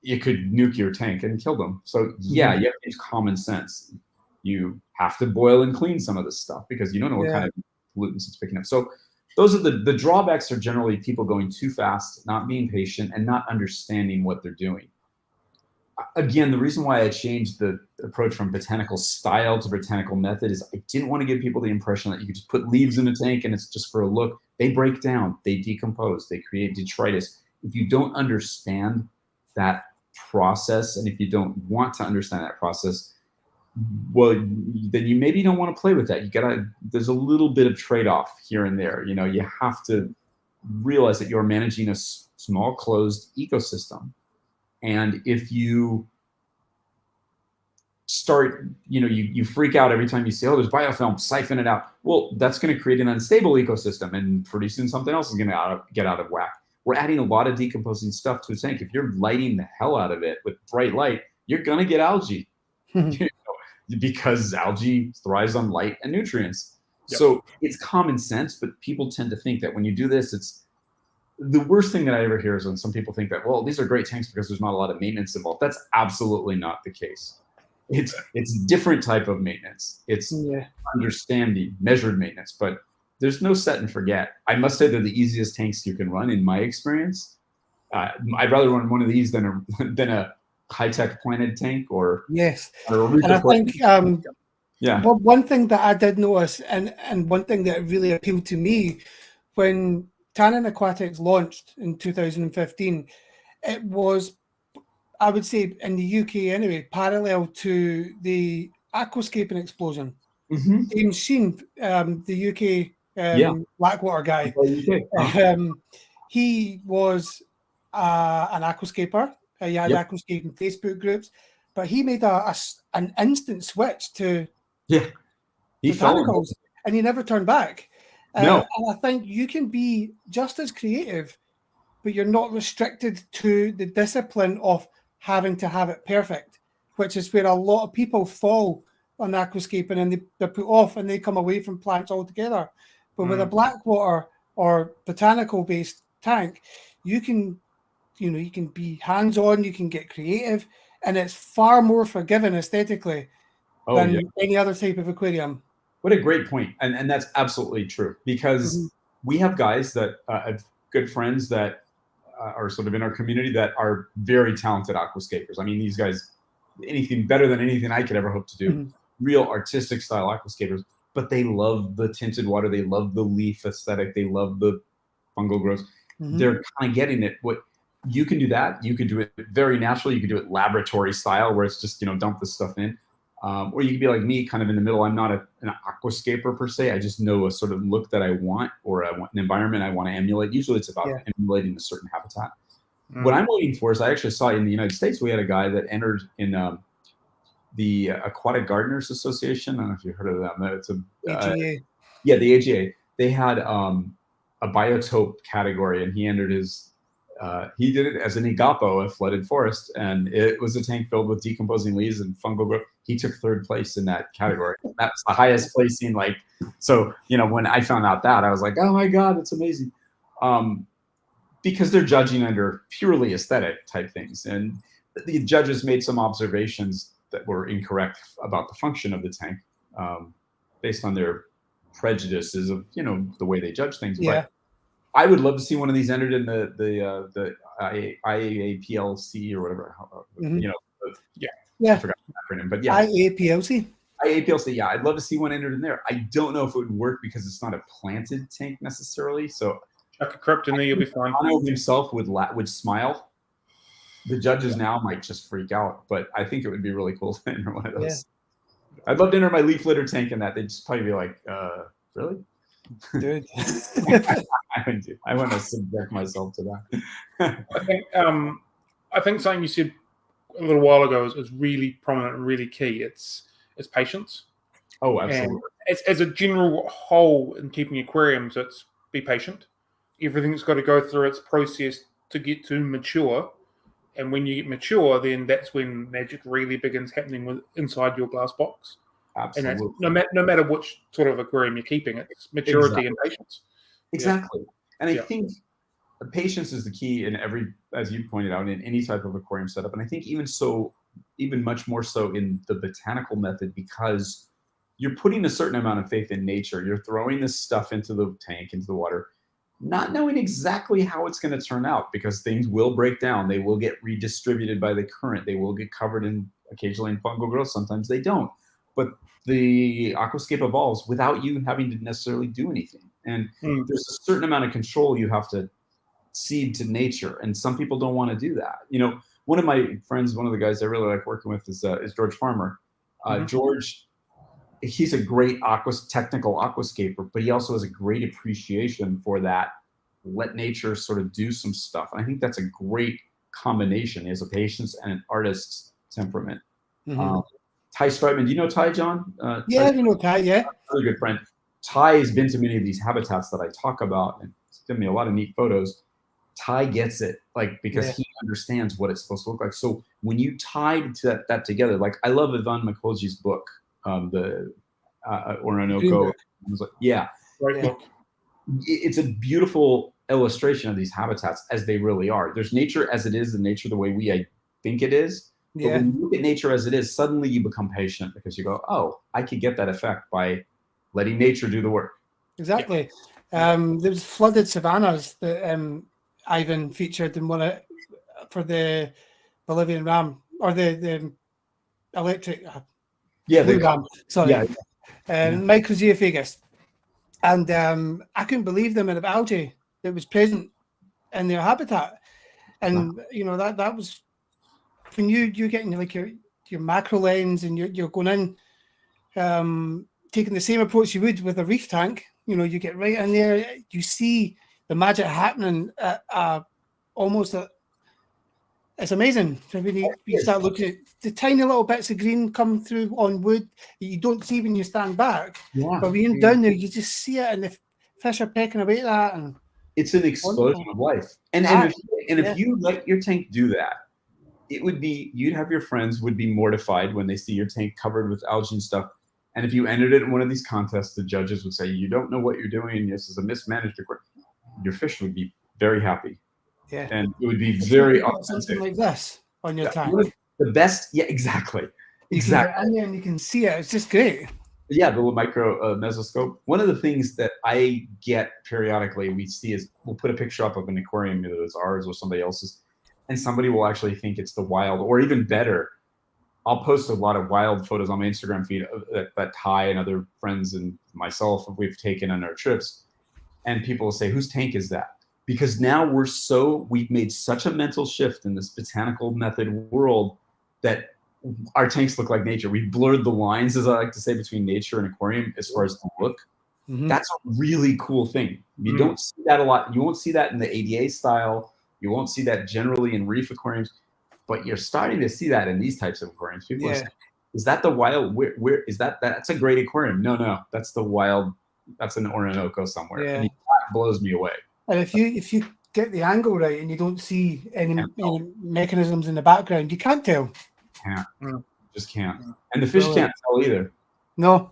it could nuke your tank and kill them. So you have to use common sense. You have to boil and clean some of this stuff because you don't know what kind of pollutants it's picking up. So those are the drawbacks are generally people going too fast, not being patient, and not understanding what they're doing. Again, the reason why I changed the approach from botanical style to botanical method is I didn't want to give people the impression that you could just put leaves in a tank and it's just for a look. They break down, they decompose, they create detritus. If you don't understand that process, and if you don't want to understand that process, well, then you maybe don't want to play with that. There's a little bit of trade-off here and there. You have to realize that you're managing a small closed ecosystem. And if you start, you freak out every time you say, oh, there's biofilm, siphon it out. Well, that's going to create an unstable ecosystem, and pretty soon something else is going to get out of whack. We're adding a lot of decomposing stuff to a tank. If you're lighting the hell out of it with bright light, you're going to get algae because algae thrives on light and nutrients. Yep. So it's common sense, but people tend to think that when you do this, it's the worst thing that I ever hear is when some people think that, well, these are great tanks because there's not a lot of maintenance involved. That's absolutely not the case. It's different type of maintenance. It's understanding, measured maintenance, but there's no set and forget. I must say they're the easiest tanks you can run in my experience. I'd rather run one of these than a high-tech planted tank or and I think one thing that I did notice and one thing that really appealed to me when Tannin Aquatics launched in 2015, it was, I would say in the UK anyway, parallel to the aquascaping explosion. James Sheen, the UK Blackwater guy, he was an aquascaper. He had aquascaping Facebook groups, but he made an instant switch to botanicals, and he never turned back. And I think you can be just as creative, but you're not restricted to the discipline of having to have it perfect, which is where a lot of people fall on aquascaping, and they're put off and they come away from plants altogether. But with a Blackwater or botanical based tank, you can be hands-on, you can get creative, and it's far more forgiving aesthetically than any other type of aquarium. What a great point. And that's absolutely true, because we have guys that have good friends that are sort of in our community that are very talented aquascapers. I mean, these guys, anything better than anything I could ever hope to do, real artistic style aquascapers, but they love the tinted water. They love the leaf aesthetic. They love the fungal growth. They're kind of getting it. You can do that. You can do it very naturally. You can do it laboratory style, where it's just, dump this stuff in. Or you could be like me, kind of in the middle. I'm not an aquascaper per se. I just know a sort of look that I want, or I want an environment I want to emulate. Usually it's about emulating a certain habitat. What I'm waiting for is, I actually saw in the United States, we had a guy that entered in the Aquatic Gardeners Association. I don't know if you heard of them. It's AGA. Yeah, the AGA. They had a biotope category, and he entered his. He did it as an igapo, a flooded forest, and it was a tank filled with decomposing leaves and fungal growth. He took 3rd place in that category. That's the highest placing. So when I found out that, I was like, oh my God, it's amazing. Because they're judging under purely aesthetic type things, and the judges made some observations that were incorrect about the function of the tank, based on their prejudices of the way they judge things. Yeah. But I would love to see one of these entered in the IAPLC or whatever. Yeah. I forgot the acronym, but yeah. IAPLC. IAPLC. Yeah, I'd love to see one entered in there. I don't know if it would work because it's not a planted tank necessarily. So chuck a crypt in there, you'll be fine. Bono himself would smile. The judges now might just freak out, but I think it would be really cool to enter one of those. Yeah. I'd love to enter my leaf litter tank in that. They'd just probably be like, really? Dude. I want to subject myself to that. I think something you said a little while ago is really prominent and really key. It's patience. Oh, absolutely. And as a general whole in keeping aquariums, it's be patient. Everything's got to go through its process to get to mature. And when you get mature, then that's when magic really begins happening inside your glass box. Absolutely. And that's no matter which sort of aquarium you're keeping, it's maturity and patience. Exactly. Yeah. And I think patience is the key in every, as you pointed out, in any type of aquarium setup. And I think even much more so in the botanical method, because you're putting a certain amount of faith in nature. You're throwing this stuff into the tank, into the water, not knowing exactly how it's going to turn out, because things will break down. They will get redistributed by the current. They will get covered occasionally in fungal growth. Sometimes they don't. But the aquascape evolves without you having to necessarily do anything. And there's a certain amount of control you have to cede to nature. And some people don't want to do that. One of my friends, one of the guys I really like working with is George Farmer. George, he's a great technical aquascaper, but he also has a great appreciation for that. Let nature sort of do some stuff. And I think that's a great combination. He has a patience and an artist's temperament. Ty Streitman, do you know Ty, John? Yeah, you know Ty, yeah. Really good friend. Ty has been to many of these habitats that I talk about, and he's given me a lot of neat photos. Ty gets it, because he understands what it's supposed to look like. So when you tied that together, I love Ivan Makoji's book, the Orinoco. Right. Yeah. It's a beautiful illustration of these habitats as they really are. There's nature as it is, and nature the way I think it is. But when you look at nature as it is, suddenly you become patient, because you go, oh, I could get that effect by letting nature do the work. Exactly. There was flooded savannas that Ivan featured in for the Bolivian ram, or the electric blue ram. Sorry, Microzeophagus, and I couldn't believe the amount of algae that was present in their habitat, and that was. When you're getting your macro lens and you're going in, taking the same approach you would with a reef tank, you get right in there, you see the magic happening it's amazing. When you start looking at the tiny little bits of green come through on wood that you don't see when you stand back. Yeah. But when you're down there, you just see it, and the fish are pecking away at that. And it's an explosion of life. And if you let your tank do that, it would be, you'd have your friends would be mortified when they see your tank covered with algae and stuff. And if you entered it in one of these contests, the judges would say, you don't know what you're doing. This is a mismanaged aquarium. Your fish would be very happy. Yeah. And it would be very authentic. Something like this on your tank. The best, exactly. And then you can see it. It's just great. Yeah, the little micro mesoscope. One of the things that I get periodically, we see is we'll put a picture up of an aquarium, either it's ours or somebody else's, and somebody will actually think it's the wild, or even better, I'll post a lot of wild photos on my Instagram feed that Ty and other friends and myself we've taken on our trips. And people will say, whose tank is that? because now we've made such a mental shift in this botanical method world that our tanks look like nature. We've blurred the lines, as I like to say, between nature and aquarium as far as the look. Mm-hmm. That's a really cool thing. You don't see that a lot. You won't see that in the ADA style. You won't see that generally in reef aquariums, but you're starting to see that in these types of aquariums. People are saying, is that the wild? Where is that? That's a great aquarium. No, that's the wild. That's an Orinoco somewhere. Yeah. And that blows me away. And if you get the angle right and you don't see any mechanisms in the background, you can't tell. Can't. Just can't. And the fish can't tell either. No.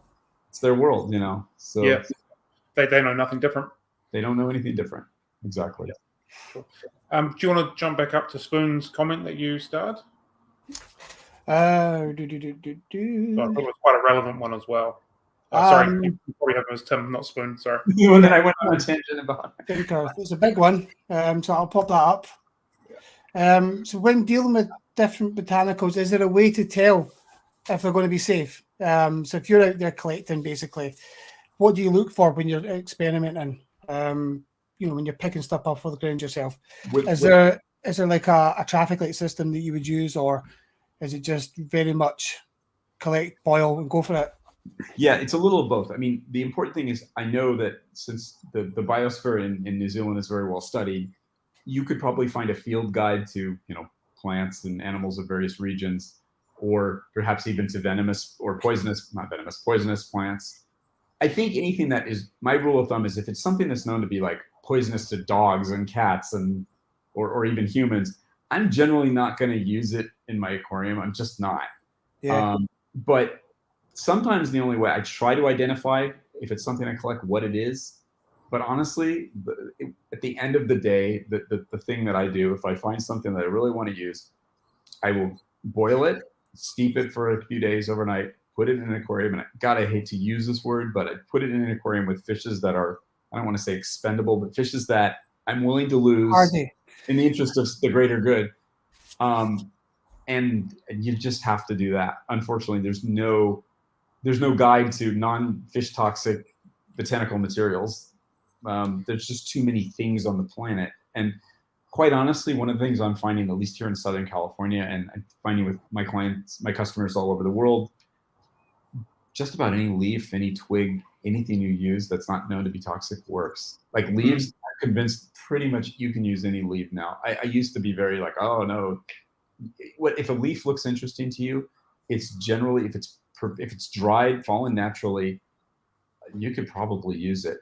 It's their world, So yeah, they know nothing different. They don't know anything different. Exactly. Yeah. Cool. Do you want to jump back up to Spoon's comment that you started? I thought it was quite a relevant one as well. Sorry, you probably have it as Tim, not Spoon. Sorry. And then I went on a tangent about it. I think it's a big one, so I'll pop that up. So when dealing with different botanicals, is there a way to tell if they're going to be safe? So if you're out there collecting, basically, what do you look for when you're experimenting? When you're picking stuff up for the ground yourself, is there like a traffic light system that you would use, or is it just very much collect, boil, and go for it? Yeah, it's a little of both. I mean, the important thing is I know that since the biosphere in New Zealand is very well studied, you could probably find a field guide to plants and animals of various regions, or perhaps even to poisonous plants. I think anything that is, my rule of thumb is if it's something that's known to be like poisonous to dogs and cats or even humans, I'm generally not going to use it in my aquarium. I'm just not. Yeah. But sometimes the only way I try to identify if it's something I collect, what it is. But honestly, at the end of the day, the thing that I do, if I find something that I really want to use, I will boil it, steep it for a few days overnight, put it in an aquarium. And God, I hate to use this word, but I put it in an aquarium with fishes that are, I don't want to say expendable, but fishes that I'm willing to lose in the interest of the greater good. And you just have to do that. Unfortunately, there's no guide to non-fish toxic botanical materials. There's just too many things on the planet. And quite honestly, one of the things I'm finding, at least here in Southern California, and I'm finding with my clients, my customers all over the world, just about any leaf, any twig, anything you use that's not known to be toxic works. Like leaves, I'm convinced pretty much you can use any leaf now. I used to be very like, oh no. If a leaf looks interesting to you, it's generally, if it's dried, fallen naturally, you could probably use it.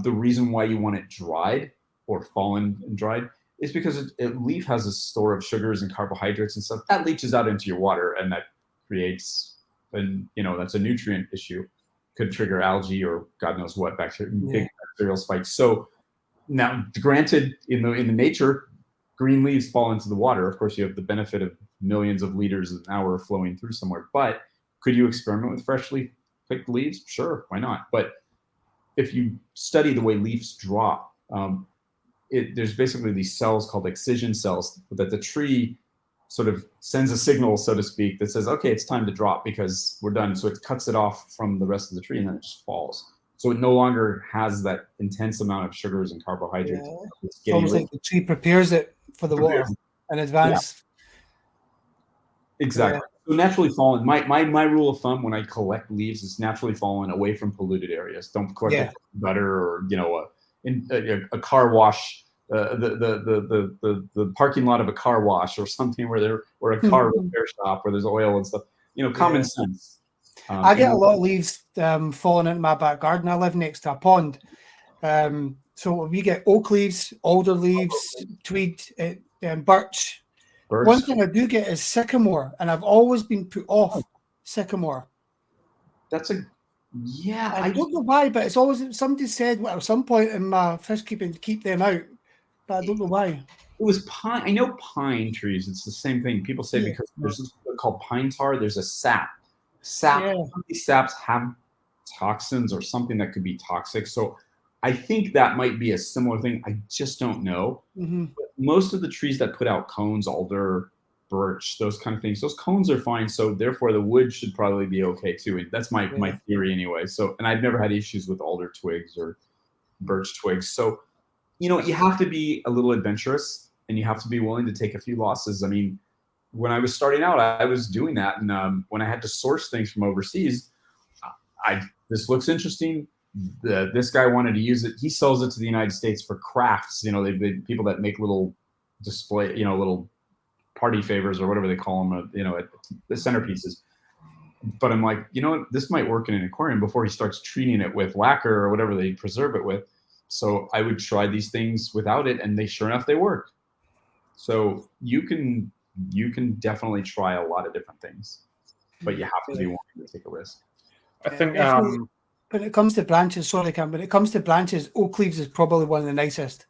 The reason why you want it dried or fallen and dried is because a leaf has a store of sugars and carbohydrates and stuff that leaches out into your water, and that creates, and that's a nutrient issue. Could trigger algae or God knows what big bacterial spikes. So now, granted, in the nature, green leaves fall into the water. Of course, you have the benefit of millions of liters an hour flowing through somewhere. But could you experiment with freshly picked leaves? Sure, why not? But if you study the way leaves drop, there's basically these cells called excision cells that the tree sort of sends a signal, so to speak, that says, okay, it's time to drop because we're done. So it cuts it off from the rest of the tree and then it just falls. So it no longer has that intense amount of sugars and carbohydrates. Yeah. It's almost like the tree prepares it for the water in advance. Yeah. Exactly. Yeah. So naturally fallen, my rule of thumb when I collect leaves is naturally fallen away from polluted areas. Don't collect gutter or a car wash, the parking lot of a car wash or something or a car repair shop where there's oil and stuff. Common sense. I get a lot of leaves falling into my back garden. I live next to a pond. So we get oak leaves, alder leaves, tweed, birch. One thing I do get is sycamore, and I've always been put off sycamore. I don't know why, but it's always, somebody said at some point in my fish keeping to keep them out, but I don't know why. It was pine. I know pine trees. It's the same thing. People say because there's this called pine tar. There's a sap. These saps have toxins or something that could be toxic. So I think that might be a similar thing. I just don't know. Mm-hmm. But most of the trees that put out cones, alder, birch, those kind of things, those cones are fine. So therefore the wood should probably be okay too. And that's my theory anyway. So, and I've never had issues with alder twigs or birch twigs. So You have to be a little adventurous, and you have to be willing to take a few losses. I mean, when I was starting out, I was doing that, and when I had to source things from overseas, this looks interesting. This guy wanted to use it. He sells it to the United States for crafts. They people that make little display, little party favors or whatever they call them, the centerpieces. But I'm like, this might work in an aquarium before he starts treating it with lacquer or whatever they preserve it with. So I would try these things without it, and sure enough, they work. So you can definitely try a lot of different things, but you have to be willing to take a risk. I think when it comes to branches, sorry, Cam, when it comes to branches, oak leaves is probably one of the nicest.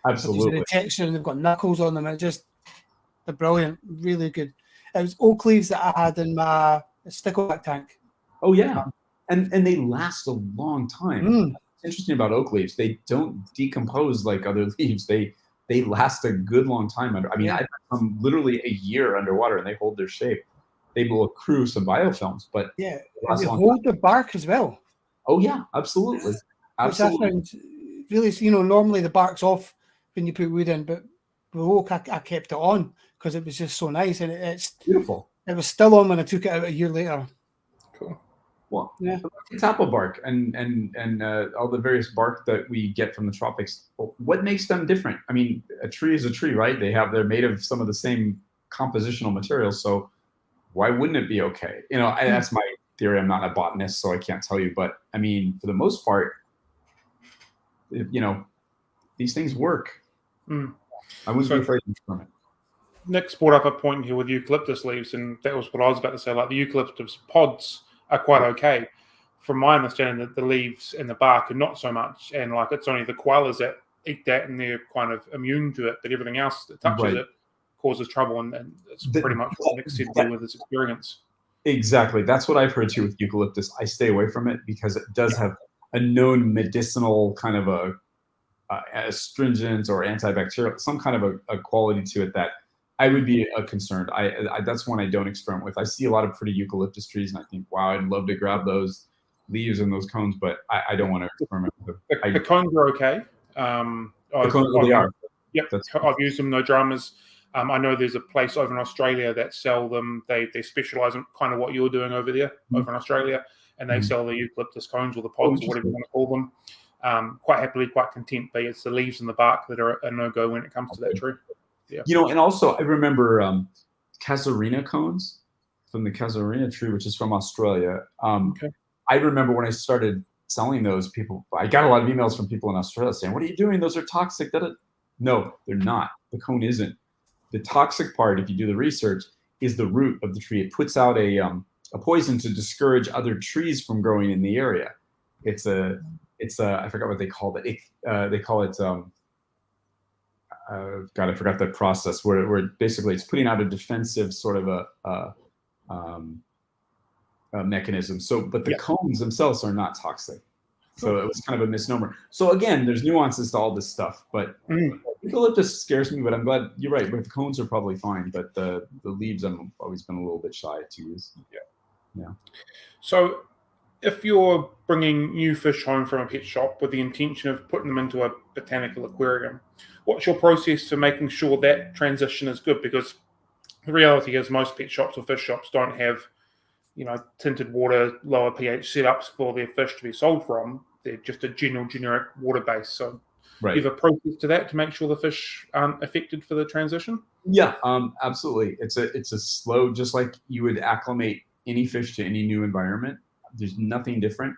Absolutely. The texture, and they've got knuckles on them. They're brilliant, really good. It was oak leaves that I had in my stickleback tank. Oh yeah, and they last a long time. What's interesting about oak leaves, they don't decompose like other leaves. They last a good long time under. I mean, I've had some literally a year underwater, and they hold their shape. They will accrue some biofilms, but and they hold the bark as well. Oh yeah, absolutely. Which I found really, normally the bark's off when you put wood in, but the oak I kept it on because it was just so nice, and it's beautiful. It was still on when I took it out a year later. Cool. Well, it's apple bark and all the various bark that we get from the tropics. What makes them different? I mean, a tree is a tree, right? They're made of some of the same compositional materials, so why wouldn't it be okay? That's my theory. I'm not a botanist, so I can't tell you, but I mean, for the most part, these things work. I wouldn't be afraid to experiment. Nick's brought up a point here with eucalyptus leaves, and that was what I was about to say. Like, the eucalyptus pods are quite okay. From my understanding, that the leaves and the bark are not so much, and like it's only the koalas that eat that, and they're kind of immune to it, but everything else that touches it causes trouble, and it's pretty much what Nick said there with his experience. Exactly. That's what I've heard too with eucalyptus. I stay away from it because it does have a known medicinal kind of a astringent or antibacterial, some kind of a quality to it that I would be concerned. That's one I don't experiment with. I see a lot of pretty eucalyptus trees, and I think, wow, I'd love to grab those leaves and those cones, but I don't want to experiment with them. The cones are okay. The cones, they are. Yep, I've used them, no dramas. I know there's a place over in Australia that sell them. They specialize in kind of what you're doing over there, over in Australia, and they sell the eucalyptus cones or the pods or whatever you want to call them. Quite happily, quite content, but it's the leaves and the bark that are a no-go when it comes to that tree. Yeah. And also I remember casuarina cones from the casuarina tree, which is from Australia. I remember when I started selling those, I got a lot of emails from people in Australia saying, "What are you doing? Those are toxic." No, they're not. The cone isn't. The toxic part, if you do the research, is the root of the tree. It puts out a poison to discourage other trees from growing in the area. It's a I forgot what they called it. They call it I forgot that process where basically it's putting out a defensive sort of a mechanism. So, but the cones themselves are not toxic. So it was kind of a misnomer. So again, there's nuances to all this stuff, but eucalyptus scares me, but I'm glad you're right. But the cones are probably fine, but the leaves I've always been a little bit shy to use. Yeah. So if you're bringing new fish home from a pet shop with the intention of putting them into a botanical aquarium, what's your process for making sure that transition is good? Because the reality is most pet shops or fish shops don't have, tinted water, lower pH setups for their fish to be sold from. They're just a generic water base. So you have a process to that to make sure the fish aren't affected for the transition? Yeah, absolutely. It's a slow, just like you would acclimate any fish to any new environment. There's nothing different.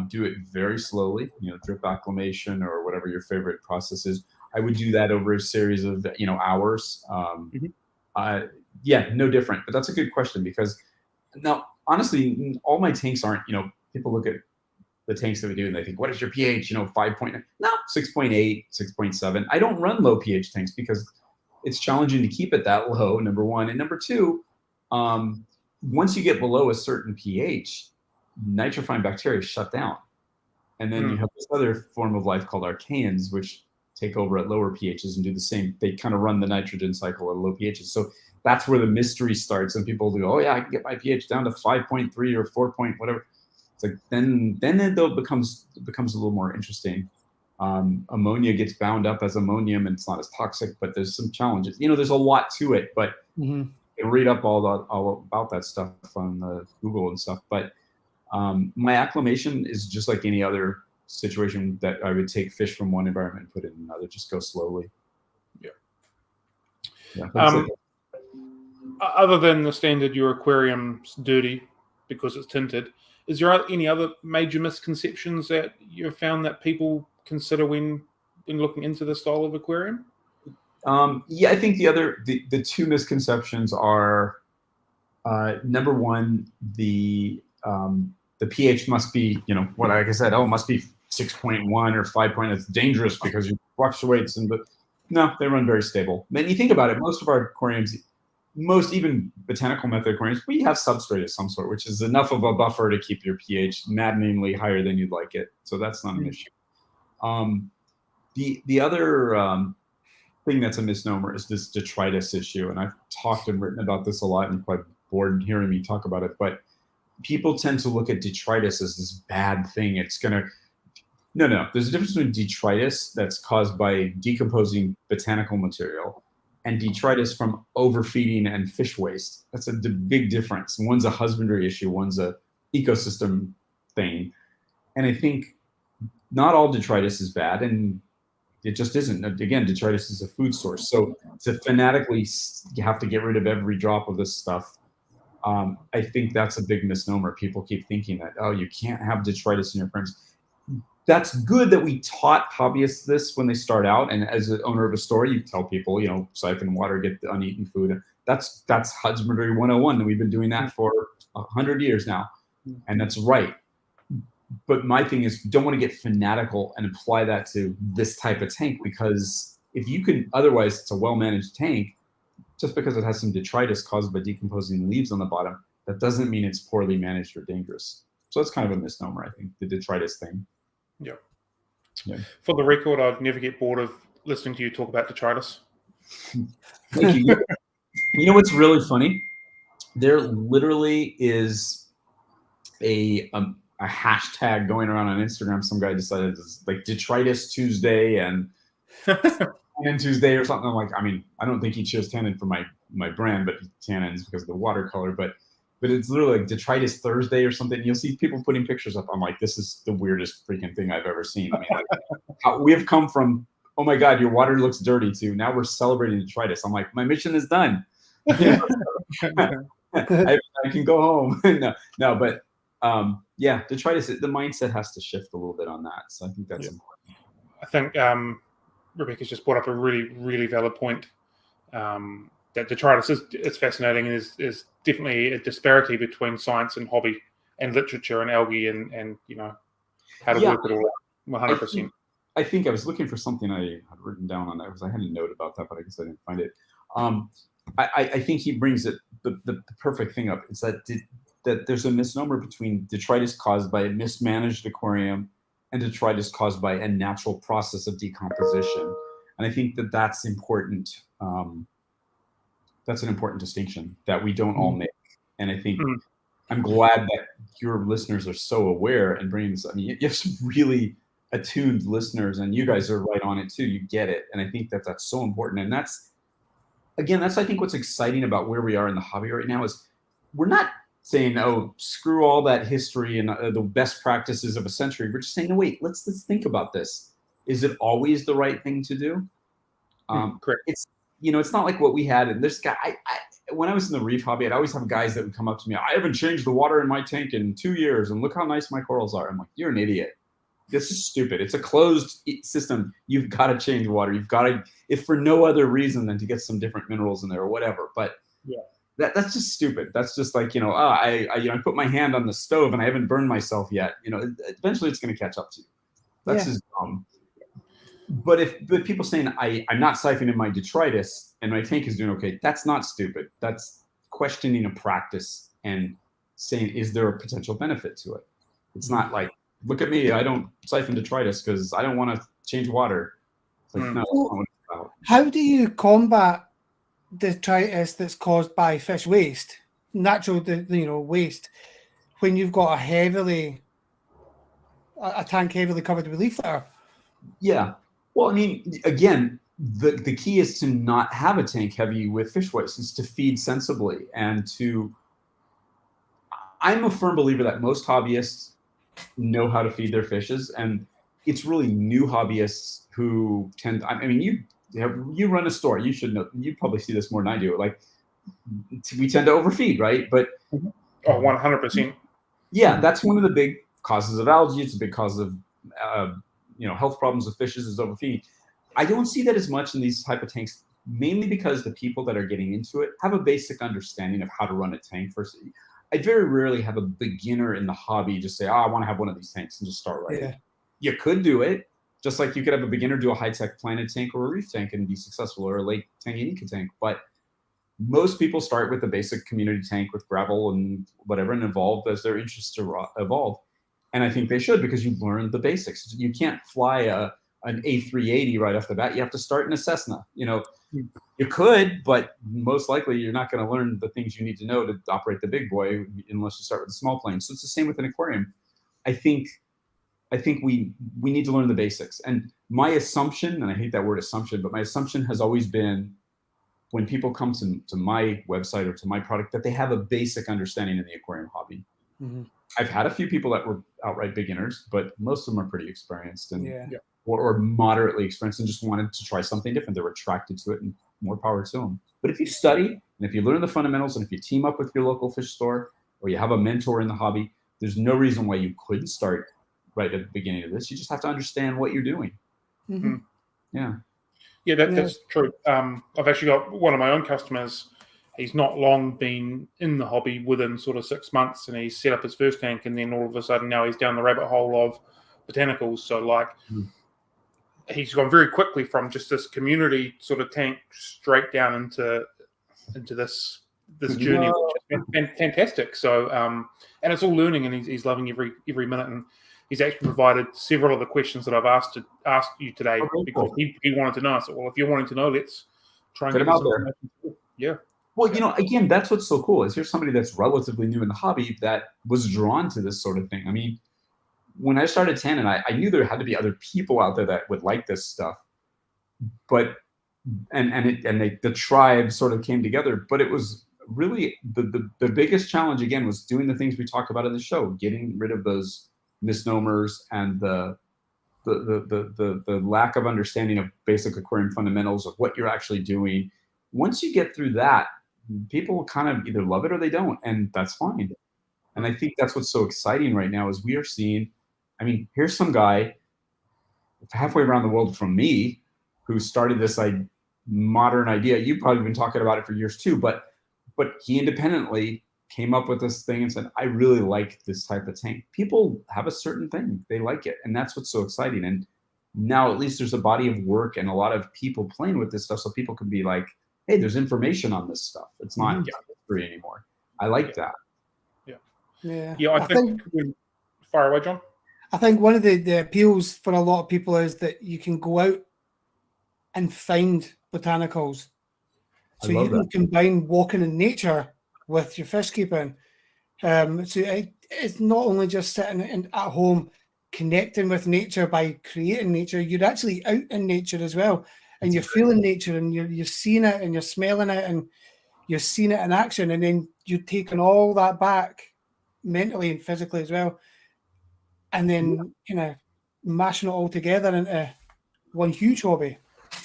Do it very slowly, drip acclimation or whatever your favorite process is. I would do that over a series of, hours. No different. But that's a good question because now, honestly, all my tanks aren't, people look at the tanks that we do and they think, what is your pH? 5.9? No, 6.8, 6.7. I don't run low pH tanks because it's challenging to keep it that low, number one. And number two, once you get below a certain pH, nitrophine bacteria shut down. And then you have this other form of life called archaeans, which take over at lower pHs and do the same. They kind of run the nitrogen cycle at low pHs. So that's where the mystery starts. And people go, oh yeah, I can get my pH down to 5.3 or 4 point, whatever. It's like, then it becomes a little more interesting. Ammonia gets bound up as ammonium and it's not as toxic, but there's some challenges. There's a lot to it, but you can read up all about that stuff on Google and stuff. But my acclimation is just like any other situation that I would take fish from one environment and put it in another, just go slowly. Yeah. Other than the standard, your aquarium's dirty because it's tinted, is there any other major misconceptions that you've found that people consider when looking into the style of aquarium? I think the two misconceptions are, number one, the pH must be, like I said, it must be 6.1 or 5. It's dangerous because it fluctuates. But no, they run very stable. Then you think about it, most of our aquariums, most even botanical method aquariums, we have substrate of some sort, which is enough of a buffer to keep your pH maddeningly higher than you'd like it. So that's not an issue. The other thing that's a misnomer is this detritus issue. And I've talked and written about this a lot, and you're quite bored hearing me talk about it. But people tend to look at detritus as this bad thing. No. There's a difference between detritus that's caused by decomposing botanical material and detritus from overfeeding and fish waste. That's a big difference. One's a husbandry issue, one's a ecosystem thing. And I think not all detritus is bad, and it just isn't. Again, detritus is a food source. So to fanatically you have to get rid of every drop of this stuff, I think that's a big misnomer. People keep thinking that, you can't have detritus in your aquariums. That's good that we taught hobbyists this when they start out. And as an owner of a store, you tell people, siphon water, get the uneaten food. That's husbandry 101. And we've been doing that for 100 years now. And that's right. But my thing is, you don't want to get fanatical and apply that to this type of tank, because if you can, otherwise it's a well-managed tank, just because it has some detritus caused by decomposing leaves on the bottom, that doesn't mean it's poorly managed or dangerous. So that's kind of a misnomer, I think, the detritus thing. Yeah. For the record, I'd never get bored of listening to you talk about detritus. Thank you. You know what's really funny? There literally is a hashtag going around on Instagram. Some guy decided it's like Detritus Tuesday and Tannin Tuesday or something. I'm like, I don't think he chose Tannin for my brand, but Tannin's because of the watercolor. But it's literally like Detritus Thursday or something. You'll see people putting pictures up. I'm like, this is the weirdest freaking thing I've ever seen. We have come from, oh my God, your water looks dirty, to now we're celebrating detritus. I'm like, my mission is done. I can go home. But detritus, the mindset has to shift a little bit on that. So I think that's important. I think Rebecca's just brought up a really, really valid point. That detritus is fascinating, and is definitely a disparity between science and hobby and literature and algae and how to work it all out 100%. I think I was looking for something I had written down on that because I had a note about that, but I guess I didn't find it. I think he brings the perfect thing up. It's that there's a misnomer between detritus caused by a mismanaged aquarium and detritus caused by a natural process of decomposition. And I think that's important. That's an important distinction that we don't all make. And I think I'm glad that your listeners are so aware and bringing this. You have some really attuned listeners, and you guys are right on it too. You get it. And I think that's so important. And that's I think what's exciting about where we are in the hobby right now is we're not saying, screw all that history and the best practices of a century. We're just saying, no, wait, let's think about this. Is it always the right thing to do? Correct. It's not like what we had. And this guy, when I was in the reef hobby, I'd always have guys that would come up to me. I haven't changed the water in my tank in 2 years, and look how nice my corals are. I'm like, you're an idiot. This is stupid. It's a closed system. You've got to change water. You've got to, if for no other reason than to get some different minerals in there or whatever. But that's just stupid. That's just like, I put my hand on the stove and I haven't burned myself yet. Eventually it's going to catch up to you. That's just dumb. But people saying I'm not siphoning my detritus and my tank is doing okay, that's not stupid. That's questioning a practice and saying, is there a potential benefit to it? It's not like, look at me, I don't siphon detritus because I don't want to change water. It's like, no, that's not what it's about. How do you combat detritus that's caused by fish waste, natural waste, when you've got a tank heavily covered with leaf litter? Yeah. Well, I mean, again, the key is to not have a tank heavy with fish waste. It's to feed sensibly and to. I'm a firm believer that most hobbyists know how to feed their fishes, and it's really new hobbyists who tend. I mean, you run a store. You should know. You probably see this more than I do. Like we tend to overfeed, right? But oh, 100%. yeah, that's one of the big causes of algae. It's a big cause of health problems with fishes is overfeeding. I don't see that as much in these type of tanks, mainly because the people that are getting into it have a basic understanding of how to run a tank first. I very rarely have a beginner in the hobby just say, I want to have one of these tanks and just start right. Yeah. You could do it, just like you could have a beginner do a high-tech planet tank or a reef tank and be successful, or a Lake Tanganyika tank. But most people start with a basic community tank with gravel and whatever and evolve as their interests evolve. And I think they should, because you learn the basics. You can't fly an A380 right off the bat. You have to start in a Cessna. You could, but most likely you're not going to learn the things you need to know to operate the big boy unless you start with a small plane. So it's the same with an aquarium. I think we need to learn the basics. And my assumption, and I hate that word assumption, but my assumption has always been, when people come to my website or to my product, that they have a basic understanding of the aquarium hobby. Mm-hmm. I've had a few people that were outright beginners, but most of them are pretty experienced and Yeah. or moderately experienced and just wanted to try something different. They were attracted to it, and more power to them. But if you study and if you learn the fundamentals, and if you team up with your local fish store or you have a mentor in the hobby, there's no reason why you couldn't start right at the beginning of this. You just have to understand what you're doing. Mm-hmm. Yeah. Yeah, that's true. I've actually got one of my own customers. He's not long been in the hobby, within sort of 6 months, and he's set up his first tank, and then all of a sudden now he's down the rabbit hole of botanicals. So he's gone very quickly from just this community sort of tank straight down into this journey, which has been fantastic. So and it's all learning, and he's loving every minute. And he's actually provided several of the questions that I've asked you today, because he wanted to know. I said, well, if you're wanting to know, let's try and get out there. Yeah. Well, again, that's what's so cool is here's somebody that's relatively new in the hobby that was drawn to this sort of thing. I mean, when I started Tannin, I knew there had to be other people out there that would like this stuff, but the tribe sort of came together. But it was really the biggest challenge again was doing the things we talk about in the show, getting rid of those misnomers and the lack of understanding of basic aquarium fundamentals of what you're actually doing. Once you get through that, people kind of either love it or they don't, and that's fine. And I think that's what's so exciting right now is we are seeing, I mean, here's some guy halfway around the world from me who started this modern idea. You've probably been talking about it for years too, but he independently came up with this thing and said, I really like this type of tank. People have a certain thing. They like it. And that's what's so exciting. And now at least there's a body of work and a lot of people playing with this stuff, so people can be like, hey, there's information on this stuff. It's not history anymore. I like that. Yeah, I think fire away, John. I think one of the appeals for a lot of people is that you can go out and find botanicals. So you can combine walking in nature with your fish keeping. So it's not only just sitting at home connecting with nature by creating nature, you're actually out in nature as well. And you're feeling nature, and you're seeing it, and you're smelling it, and you're seeing it in action, and then you're taking all that back mentally and physically as well, and then mashing it all together into one huge hobby.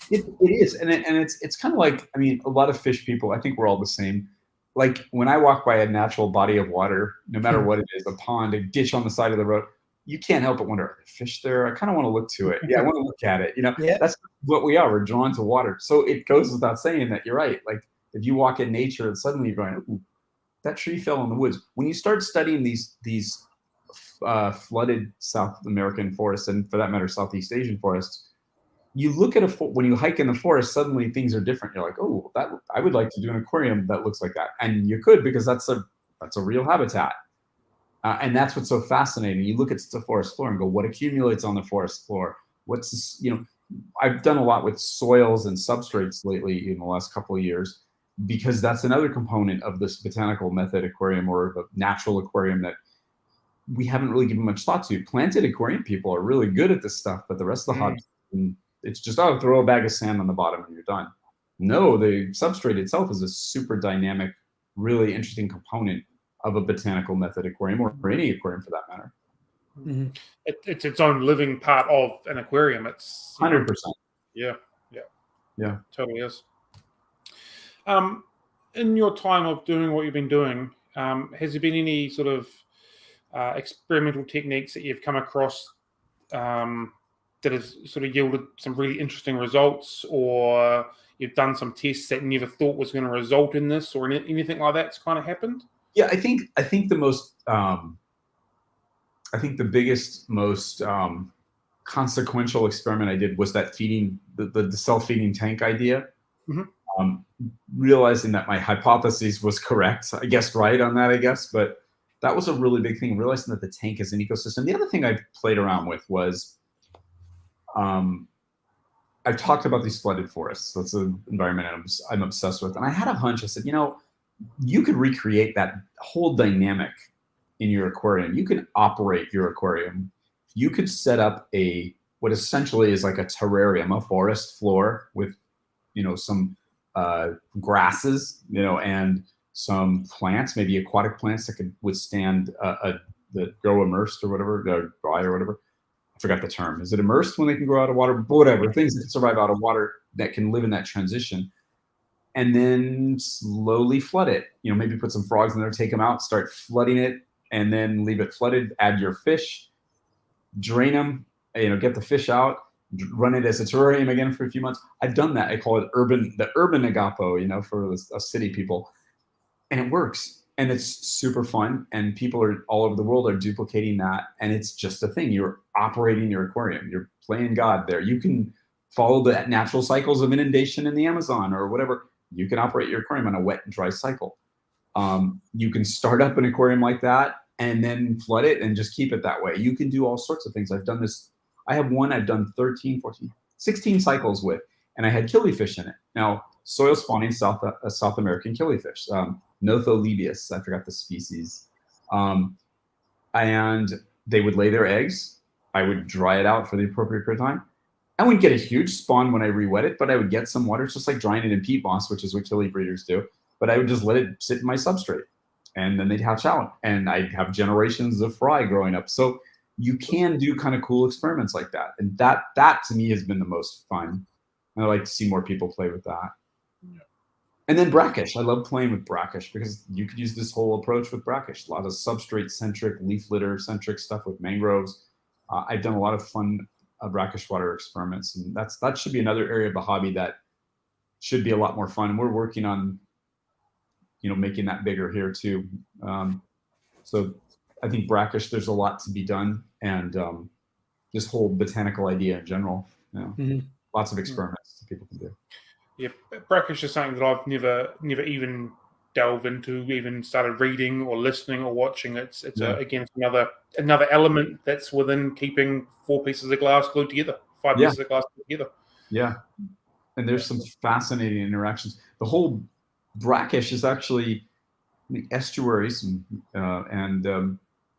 It is, and it's kind of like, I mean, a lot of fish people, I think we're all the same. Like when I walk by a natural body of water, no matter what it is, a pond, a ditch on the side of the road, you can't help but wonder, are there fish there? I kind of want to look to it. Yeah, I want to look at it. That's what we are. We're drawn to water. So it goes without saying that you're right. Like if you walk in nature and suddenly you're going, ooh, that tree fell in the woods. When you start studying these flooded South American forests, and for that matter, Southeast Asian forests, you look at when you hike in the forest, suddenly things are different. You're like, oh, I would like to do an aquarium that looks like that. And you could, because that's a real habitat. And that's what's so fascinating. You look at the forest floor and go, what accumulates on the forest floor? What's this, I've done a lot with soils and substrates lately in the last couple of years, because that's another component of this botanical method aquarium or the natural aquarium that we haven't really given much thought to. Planted aquarium people are really good at this stuff, but the rest of the hobby, it's just, oh, throw a bag of sand on the bottom and you're done. No, the substrate itself is a super dynamic, really interesting component of a botanical method aquarium, or any aquarium for that matter. Mm-hmm. It's its own living part of an aquarium. It's 100%. Yeah, totally is. In your time of doing what you've been doing, has there been any sort of experimental techniques that you've come across that has sort of yielded some really interesting results, or you've done some tests that you never thought was going to result in this, or anything like that's kind of happened? Yeah, I think the most, I think the biggest, most consequential experiment I did was that feeding, the self-feeding tank idea. Realizing that my hypothesis was correct. I guessed right on that, I guess, but that was a really big thing, realizing that the tank is an ecosystem. The other thing I played around with was, I've talked about these flooded forests. That's an environment I'm obsessed with. And I had a hunch. I said, you could recreate that whole dynamic in your aquarium. You can operate your aquarium. You could set up what essentially is like a terrarium, a forest floor with, some grasses, and some plants, maybe aquatic plants that could withstand that grow immersed or whatever, or dry or whatever. I forgot the term. Is it immersed when they can grow out of water? Whatever. Things that can survive out of water that can live in that transition. And then slowly flood it. Maybe put some frogs in there, take them out, start flooding it, and then leave it flooded. Add your fish, drain them, get the fish out, run it as a terrarium again for a few months. I've done that. I call it the urban agapo, for the city people, and it works. And it's super fun, and people are all over the world are duplicating that, and it's just a thing. You're operating your aquarium. You're playing God there. You can follow the natural cycles of inundation in the Amazon or whatever. You can operate your aquarium on a wet and dry cycle. You can start up an aquarium like that and then flood it and just keep it that way. You can do all sorts of things. I've done this. I have one I've done 13, 14, 16 cycles with, and I had killifish in it. Now, soil spawning South American killifish, Notholebius, I forgot the species. And they would lay their eggs. I would dry it out for the appropriate period of time. I wouldn't get a huge spawn when I re-wet it, but I would get some water. It's just like drying it in peat moss, which is what killie breeders do. But I would just let it sit in my substrate, and then they'd hatch out, and I'd have generations of fry growing up. So you can do kind of cool experiments like that, and that to me has been the most fun. And I like to see more people play with that. Yeah. And then brackish. I love playing with brackish because you could use this whole approach with brackish. A lot of substrate-centric, leaf litter-centric stuff with mangroves. I've done a lot of fun brackish water experiments, and that should be another area of the hobby that should be a lot more fun. We're working on, making that bigger here too. So I think brackish, there's a lot to be done, and this whole botanical idea in general, lots of experiments that people can do. Yeah, brackish is something that I've never even delved into, even started reading or listening or watching. It's again another element that's within keeping 4 pieces of glass glued together, 5 pieces of glass glued together. Yeah, and there's some fascinating interactions. The whole brackish is actually the estuaries and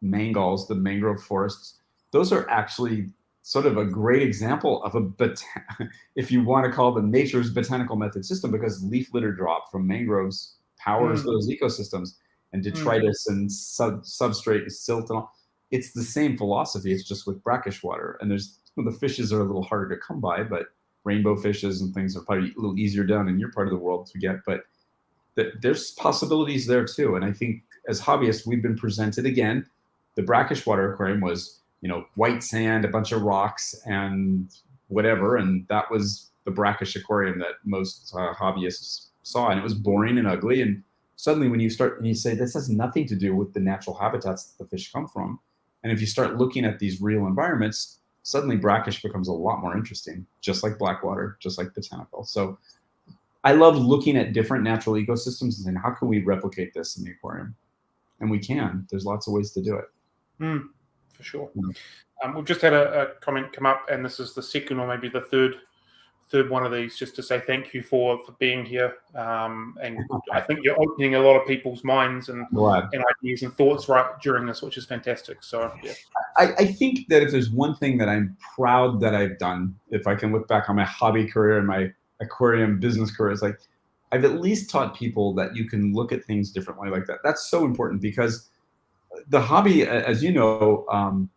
mangals, the mangrove forests. Those are actually sort of a great example of if you want to call them nature's botanical method system, because leaf litter drop from mangroves powers those ecosystems, and detritus and substrate and silt and all. It's the same philosophy. It's just with brackish water. And the fishes are a little harder to come by, but rainbow fishes and things are probably a little easier down in your part of the world to get. But there's possibilities there too. And I think as hobbyists, we've been presented again. The brackish water aquarium was, white sand, a bunch of rocks, and whatever. And that was the brackish aquarium that most hobbyists saw. And it was boring and ugly. And suddenly when you start and you say, this has nothing to do with the natural habitats that the fish come from. And if you start looking at these real environments, suddenly brackish becomes a lot more interesting, just like blackwater, just like botanical. So I love looking at different natural ecosystems and saying, how can we replicate this in the aquarium? And we can. There's lots of ways to do it. For sure. We've just had a comment come up, and this is the second or maybe the third third one of these just to say thank you for being here. And I think you're opening a lot of people's minds and ideas and thoughts right during this, which is fantastic. So, yeah. I think that if there's one thing that I'm proud that I've done, if I can look back on my hobby career and my aquarium business career, it's like I've at least taught people that you can look at things differently like that. That's so important because the hobby, as you know,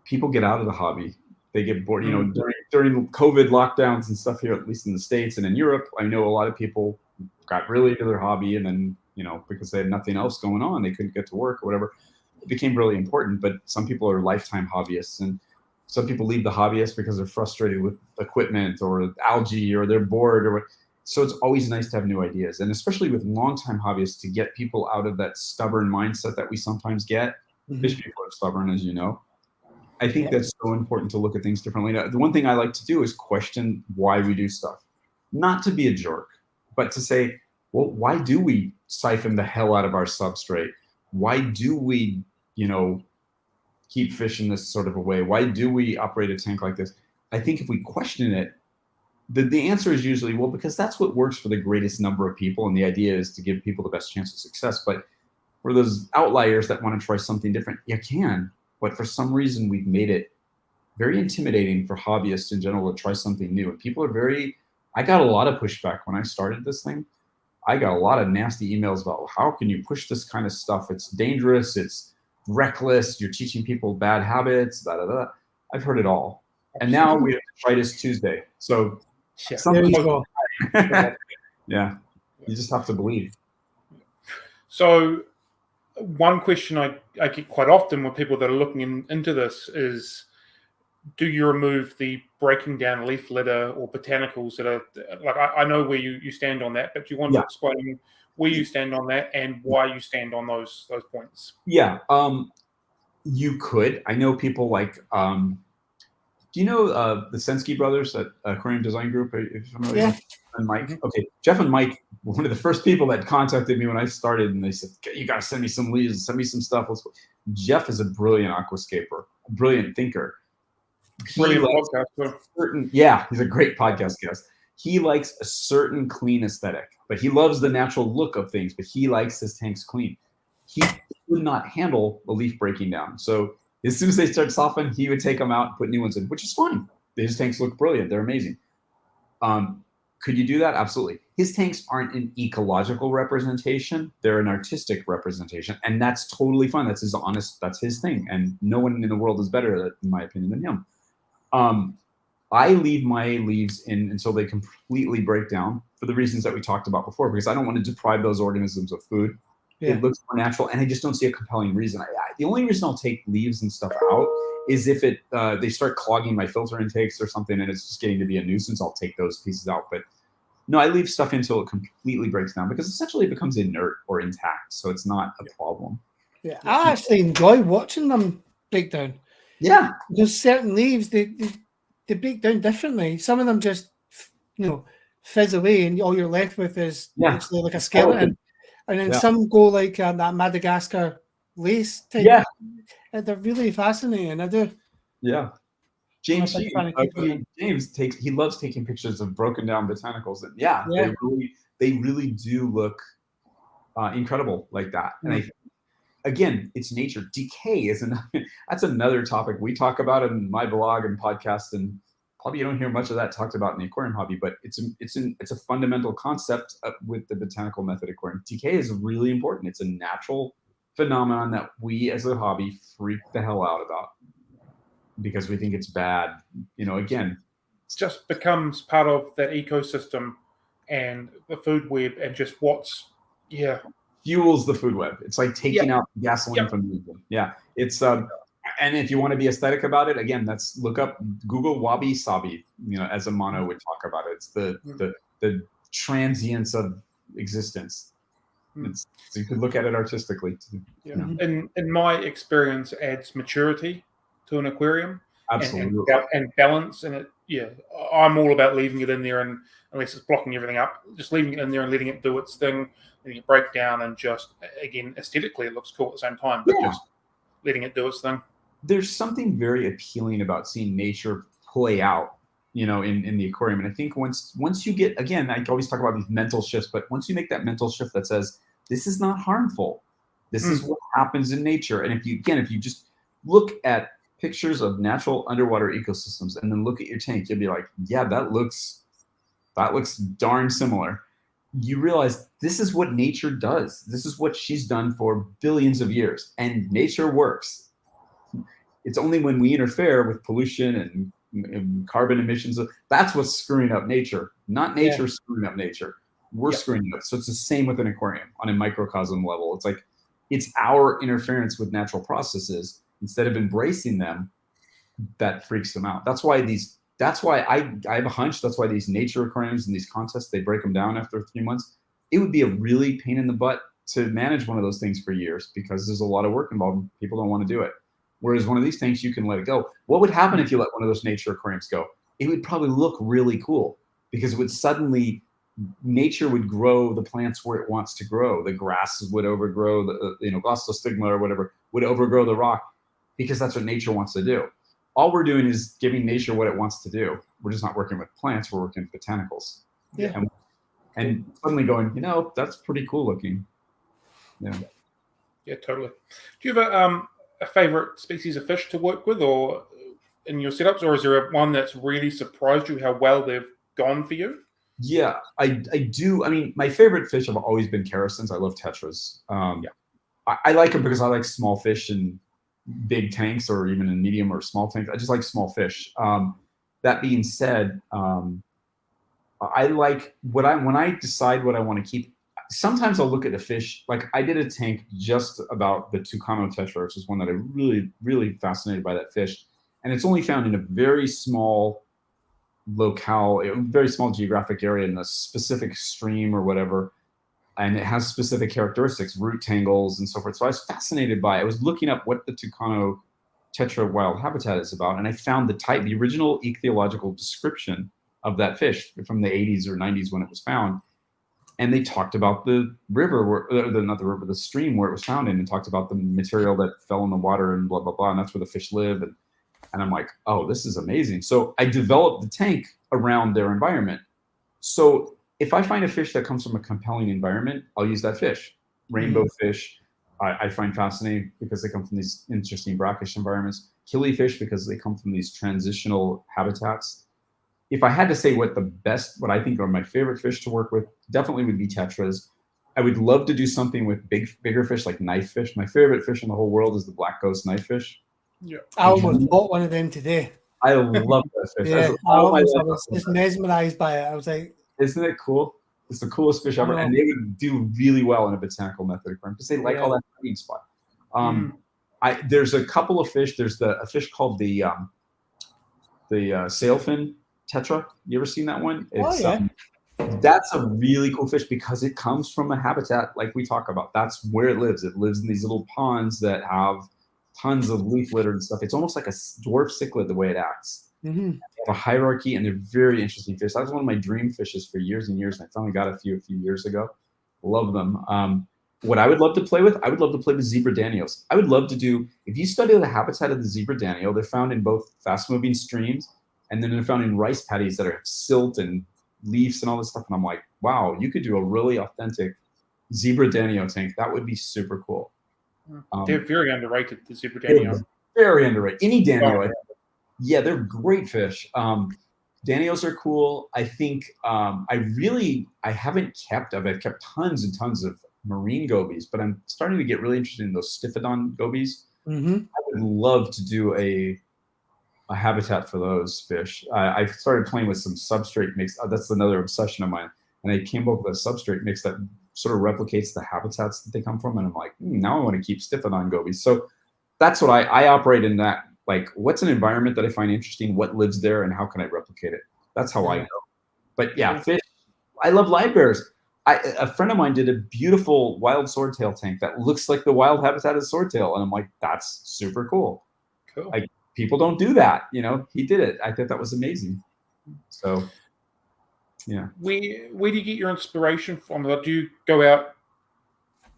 people get out of the hobby. They get bored. You know, during COVID lockdowns and stuff here, at least in the States and in Europe, I know a lot of people got really into their hobby, and then, you know, because they had nothing else going on, they couldn't get to work or whatever. It became really important. But some people are lifetime hobbyists, and some people leave the hobbyist because they're frustrated with equipment or algae or they're bored or what. So it's always nice to have new ideas, and especially with longtime hobbyists, to get people out of that stubborn mindset that we sometimes get. Fish people are stubborn, as you know. I think that's so important to look at things differently. Now, the one thing I like to do is question why we do stuff. Not to be a jerk, but to say, well, why do we siphon the hell out of our substrate? Why do we, you know, keep fish in this sort of a way? Why do we operate a tank like this? I think if we question it, the answer is usually, well, because that's what works for the greatest number of people. And the idea is to give people the best chance of success. But for those outliers that want to try something different, you can. But for some reason, we've made it very intimidating for hobbyists in general to try something new. And people are I got a lot of pushback when I started this thing. I got a lot of nasty emails about, how can you push this kind of stuff? It's dangerous. It's reckless. You're teaching people bad habits. Da, da, da. I've heard it all. And now we have Detritus Tuesday. So there you go. Yeah, you just have to believe. So one question I get quite often with people that are looking into this is, do you remove the breaking down leaf litter or botanicals that are, like, I know where you stand on that, but do you want to explain where you stand on that and why you stand on those points? Yeah, you could. I know people like, do you know the Sensky brothers at Aquarium Design Group? Are you familiar? Yeah. And Mike. Okay, Jeff and Mike were one of the first people that contacted me when I started, and they said, "You got to send me some leaves, send me some stuff." Jeff is a brilliant aquascaper, a brilliant thinker. Brilliant podcast. He's a great podcast guest. He likes a certain clean aesthetic, but he loves the natural look of things. But he likes his tanks clean. He would not handle the leaf breaking down, so as soon as they start softening, he would take them out and put new ones in, which is fine. His tanks look brilliant. They're amazing. Could you do that? Absolutely. His tanks aren't an ecological representation. They're an artistic representation. And that's totally fine. That's his thing. And no one in the world is better, in my opinion, than him. I leave my leaves in until they completely break down for the reasons that we talked about before, because I don't want to deprive those organisms of food. Yeah. It looks more natural, and I just don't see a compelling reason. The only reason I'll take leaves and stuff out is if they start clogging my filter intakes or something, and it's just getting to be a nuisance. I'll take those pieces out. But no, I leave stuff until it completely breaks down, because essentially it becomes inert or intact, so it's not a problem. Yeah, I actually enjoy watching them break down. Yeah, there's certain leaves they break down differently. Some of them just fizz away, and all you're left with is actually like a skeleton. And then some go like that Madagascar lace type. Yeah. And they're really fascinating. I do. Yeah. James he loves taking pictures of broken down botanicals. And they really do look incredible like that. And again, it's nature. Decay is that's another topic we talk about in my blog and podcast, and probably you don't hear much of that talked about in the aquarium hobby, but it's a fundamental concept with the botanical method aquarium. Decay is really important. It's a natural phenomenon that we as a hobby freak the hell out about because we think it's bad. Again, it just becomes part of that ecosystem and the food web, and just fuels the food web. It's like taking out gasoline from the engine. Yeah, it's and if you want to be aesthetic about it, again, look up Google wabi sabi. As a mono would talk about it. It's the transience of existence. So you could look at it artistically too. Yeah. In my experience, it adds maturity to an aquarium. Absolutely. And balance. And I'm all about leaving it in there, and unless it's blocking everything up, just leaving it in there and letting it do its thing, letting it break down, and just, again, aesthetically, it looks cool at the same time, but just letting it do its thing. There's something very appealing about seeing nature play out, in the aquarium. And I think once you get, again, I always talk about these mental shifts, but once you make that mental shift that says, this is not harmful, this is what happens in nature. And if you just look at pictures of natural underwater ecosystems and then look at your tank, you'll be like, yeah, that looks darn similar. You realize this is what nature does. This is what she's done for billions of years, and nature works. It's only when we interfere with pollution and carbon emissions, that's what's screwing up nature, not nature screwing up nature. We're screwing it up. So it's the same with an aquarium on a microcosm level. It's like, it's our interference with natural processes instead of embracing them that freaks them out. That's why I have a hunch. That's why these nature aquariums and these contests, they break them down after 3 months. It would be a really pain in the butt to manage one of those things for years because there's a lot of work involved and people don't want to do it. Whereas one of these things, you can let it go. What would happen if you let one of those nature aquariums go? It would probably look really cool because it would suddenly, nature would grow the plants where it wants to grow. The grasses would overgrow, the glossostigma or whatever would overgrow the rock because that's what nature wants to do. All we're doing is giving nature what it wants to do. We're just not working with plants. We're working with botanicals. Yeah. And suddenly going, that's pretty cool looking. Yeah. Yeah, totally. Do you have a favorite species of fish to work with or in your setups, or is there one that's really surprised you how well they've gone for you? Yeah, I do. I mean, my favorite fish have always been characins. I love tetras. I like them because I like small fish and big tanks, or even in medium or small tanks. I just like small fish. That being said, I like when I decide what I want to keep. Sometimes I'll look at a fish. Like I did a tank just about the Tucano tetra, which is one that I really, really fascinated by that fish. And it's only found in a very small locale, a very small geographic area in a specific stream or whatever. And it has specific characteristics, root tangles and so forth. So I was fascinated by it. I was looking up what the Tucano tetra wild habitat is about. And I found the original ichthyological description of that fish from the 80s or 90s when it was found. And they talked about the river, the stream where it was found in, and talked about the material that fell in the water and blah, blah, blah. And that's where the fish live. And I'm like, oh, this is amazing. So I developed the tank around their environment. So if I find a fish that comes from a compelling environment, I'll use that fish. Rainbow fish, I find fascinating because they come from these interesting brackish environments. Killifish, because they come from these transitional habitats. If I had to say what I think are my favorite fish to work with, definitely would be tetras. I would love to do something with bigger fish like knife fish. My favorite fish in the whole world is the black ghost knife fish. Yeah, I almost bought one of them today. I love that fish. Yeah, I was just mesmerized by it. I was like, isn't it cool? It's the coolest fish ever. And they would do really well in a botanical method aquarium because they like all that feeding spot. There's a couple of fish. There's a fish called the sailfin tetra. You ever seen that one? That's a really cool fish because it comes from a habitat like we talk about. That's where it lives. It lives in these little ponds that have tons of leaf litter and stuff. It's almost like a dwarf cichlid the way it acts. They have a hierarchy, and they're very interesting fish. That was one of my dream fishes for years and years, and I finally got a few years ago. Love them. What I would love to play with, zebra danios. I would love to do, if you study the habitat of the zebra danio, they're found in both fast-moving streams, and then they're found in rice paddies that are silt and leaves and all this stuff. And I'm like, wow, you could do a really authentic zebra danio tank. That would be super cool. They're very underrated, the zebra danio. Very underrated. Any danio, yeah, they're great fish. Danios are cool. I think I've kept tons and tons of marine gobies, but I'm starting to get really interested in those Stiphodon gobies. I would love to do a habitat for those fish. I've started playing with some substrate mix. That's another obsession of mine. And I came up with a substrate mix that sort of replicates the habitats that they come from. And I'm like, now I want to keep Stiphodon gobies. So that's what I operate in that. Like, what's an environment that I find interesting? What lives there, and how can I replicate it? That's how I go. But yeah, fish. I love live bears. A friend of mine did a beautiful wild swordtail tank that looks like the wild habitat of swordtail, and I'm like, that's super cool. Cool. Like, people don't do that, He did it. I thought that was amazing. So, yeah. Where do you get your inspiration from? Do you go out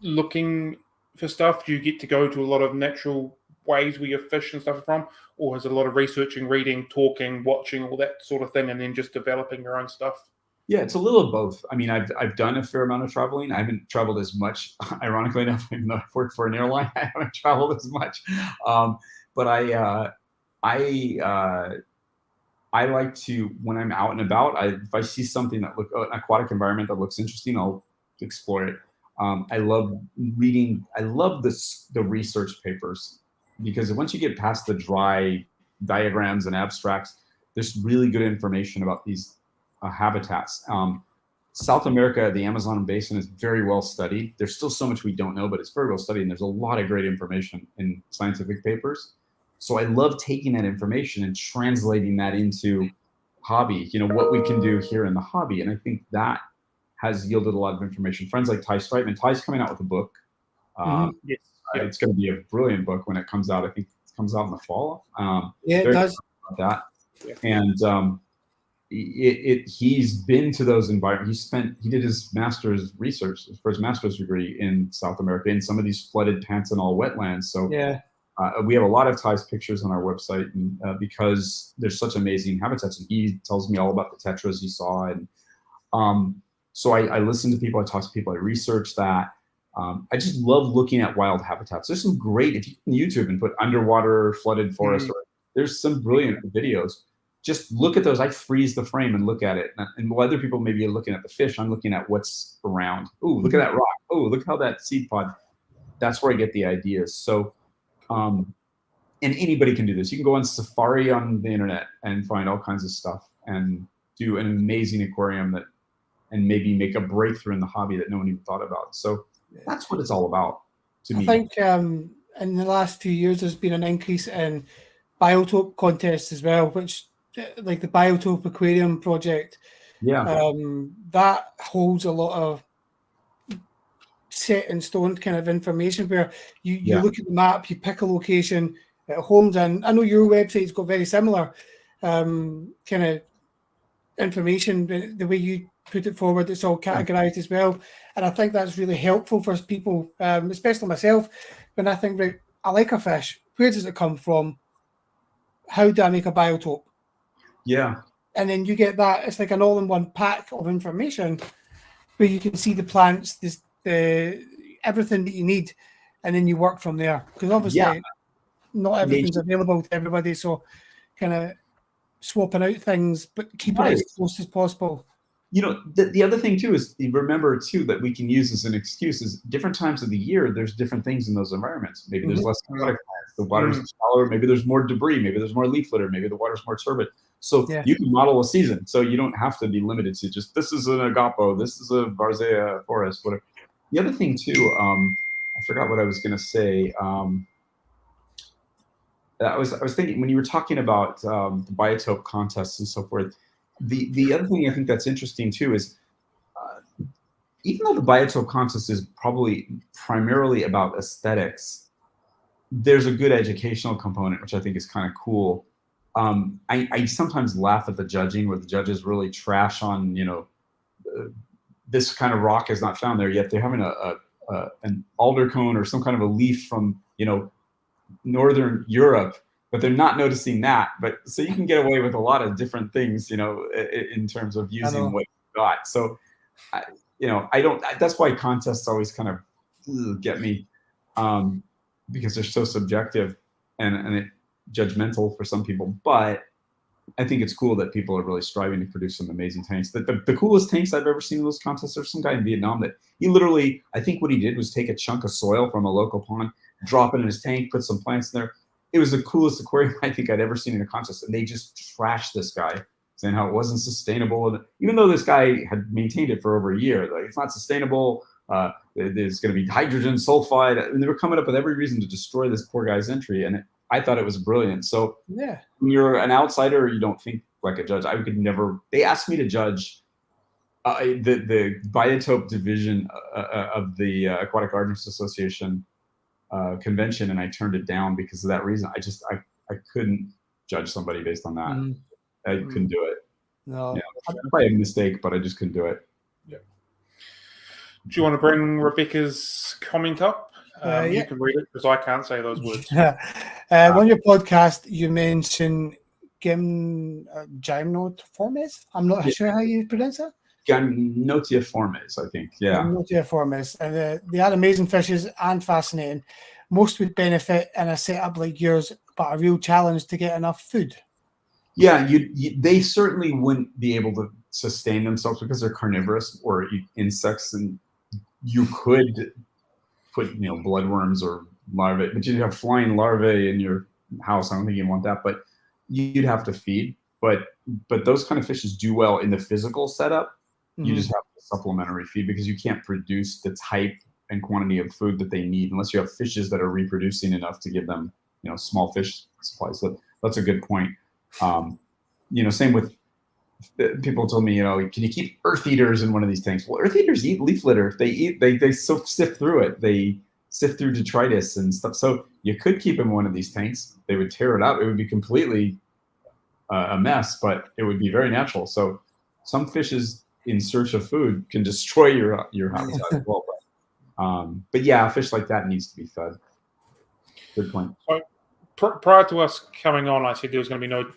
looking for stuff? Do you get to go to a lot of natural ways where your fish and stuff are from, or is it a lot of researching, reading, talking, watching, all that sort of thing, and then just developing your own stuff? Yeah, it's a little of both. I mean, I've done a fair amount of traveling. I haven't traveled as much, ironically enough, even though I've worked for an airline, I haven't traveled as much. But I like to, when I'm out and about, if I see something that an aquatic environment that looks interesting, I'll explore it. I love reading. I love the research papers, because once you get past the dry diagrams and abstracts, there's really good information about these habitats. South America, the Amazon basin, is very well studied. There's still so much we don't know, but it's very well studied, and there's a lot of great information in scientific papers. So I love taking that information and translating that into hobby, what we can do here in the hobby. And I think that has yielded a lot of information. Friends like Ty Streitman, Ty's coming out with a book. Yes. It's going to be a brilliant book when it comes out. I think it comes out in the fall. Yeah, it does. That. Yeah. And he's been to those environments. He did his master's research for his master's degree in South America in some of these flooded pantanal wetlands. So yeah. We have a lot of Ty's pictures on our website, and, because there's such amazing habitats, and he tells me all about the tetras he saw. And so I listen to people, I talk to people, I research that. I just love looking at wild habitats. There's some great, if you can YouTube and put underwater flooded forest, there's some brilliant videos. Just look at those. I freeze the frame and look at it. And while other people maybe are looking at the fish, I'm looking at what's around. Ooh, look at that rock. Oh, look how that seed pod. That's where I get the ideas. So, and anybody can do this. You can go on safari on the internet and find all kinds of stuff and do an amazing aquarium and maybe make a breakthrough in the hobby that no one even thought about. So that's what it's all about to me. I think in the last 2 years, there's been an increase in biotope contests as well, which, like the Biotope Aquarium project, that holds a lot of set in stone kind of information where you look at the map, you pick a location, it homes in. I know your website's got very similar kind of information, the way you put it forward, it's all categorized as well. And I think that's really helpful for people, especially myself, when I think, right, I like a fish, where does it come from? How do I make a biotope? Yeah. And then you get that, it's like an all-in-one pack of information where you can see the plants, everything that you need, and then you work from there. Because obviously not everything's available to everybody, so kind of swapping out things, but keeping it as close as possible. The other thing too is, remember too, that we can use as an excuse is different times of the year, there's different things in those environments. Maybe there's less aquatic plants, the water's shallower, maybe there's more debris, maybe there's more leaf litter, maybe the water's more turbid. So you can model a season. So you don't have to be limited to just, this is an agapo, this is a Varzea forest, whatever. The other thing too, I forgot what I was going to say. I was thinking when you were talking about the biotope contests and so forth, the other thing I think that's interesting too is, even though the biotope contest is probably primarily about aesthetics, there's a good educational component, which I think is kind of cool. I sometimes laugh at the judging where the judges really trash on, this kind of rock is not found there yet. They're having an alder cone or some kind of a leaf from, Northern Europe, but they're not noticing that. But so you can get away with a lot of different things, in terms of using what you got. So, that's why contests always kind of get me, because they're so subjective and judgmental for some people. But I think it's cool that people are really striving to produce some amazing tanks. The coolest tanks I've ever seen in those contests, there's some guy in Vietnam that he literally, I think what he did was take a chunk of soil from a local pond, drop it in his tank, put some plants in there. It was the coolest aquarium I think I'd ever seen in a contest. And they just trashed this guy, saying how it wasn't sustainable. Even though this guy had maintained it for over a year, like, it's not sustainable. There's going to be hydrogen sulfide. And they were coming up with every reason to destroy this poor guy's entry. And I thought it was brilliant. So when you're an outsider, you don't think like a judge. I could never. They asked me to judge the biotope division of the Aquatic Gardeners Association convention, and I turned it down because of that reason. I couldn't judge somebody based on that. I couldn't do it. No, probably a mistake, but I just couldn't do it. Yeah. Do you want to bring Rebecca's comment up? You can read it because I can't say those words. On your podcast, you mentioned gymnotiformes. I'm not sure how you pronounce it. Gymnotiformes, I think. Yeah. Gymnotiformes. And they are amazing fishes and fascinating. Most would benefit in a setup like yours, but a real challenge to get enough food. Yeah, they certainly wouldn't be able to sustain themselves because they're carnivorous or eat insects, and you could put bloodworms or larvae, but you'd have flying larvae in your house. I don't think you'd want that, but you'd have to feed. But those kind of fishes do well in the physical setup. You just have to supplementary feed because you can't produce the type and quantity of food that they need unless you have fishes that are reproducing enough to give them small fish supplies. So that's a good point. Same with people told me, can you keep earth eaters in one of these tanks? Well, earth eaters eat leaf litter. They sift through it. They sift through detritus and stuff. So you could keep them in one of these tanks. They would tear it up. It would be completely a mess, but it would be very natural. So some fishes in search of food can destroy your habitat as well. But yeah, a fish like that needs to be fed. Good point. So, prior to us coming on, I said there was going to be no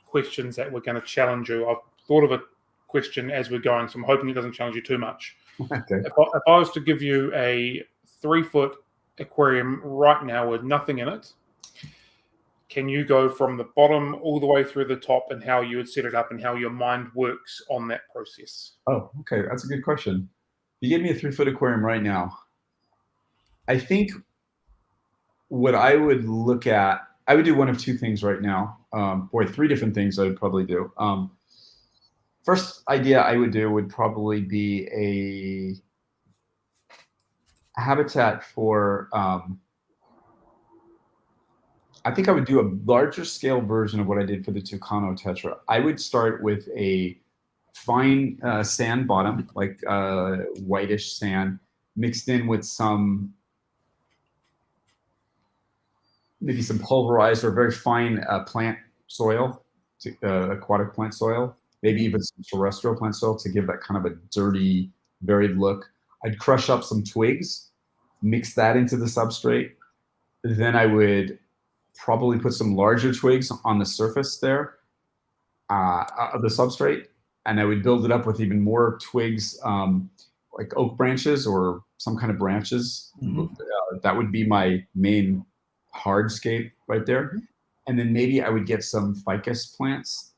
questions that were going to challenge you. I've thought of a question as we're going, so I'm hoping it doesn't challenge you too much. Okay. If I was to give you a 3-foot aquarium right now with nothing in it, can you go from the bottom all the way through the top and how you would set it up and how your mind works on that process? Oh, okay. That's a good question. If you give me a 3-foot aquarium right now, I think what I would look at, I would do one of two things right now. 3 different things I would probably do. First idea I would do would probably be a habitat for, I think I would do a larger scale version of what I did for the Tucano Tetra. I would start with a fine sand bottom, like whitish sand, mixed in with maybe some pulverized or very fine plant soil, aquatic plant soil, maybe even some terrestrial plant soil to give that kind of a dirty, varied look. I'd crush up some twigs, mix that into the substrate. Then I would probably put some larger twigs on the surface there of the substrate, and I would build it up with even more twigs, like oak branches or some kind of branches. That would be my main hardscape right there. And then maybe I would get some ficus plants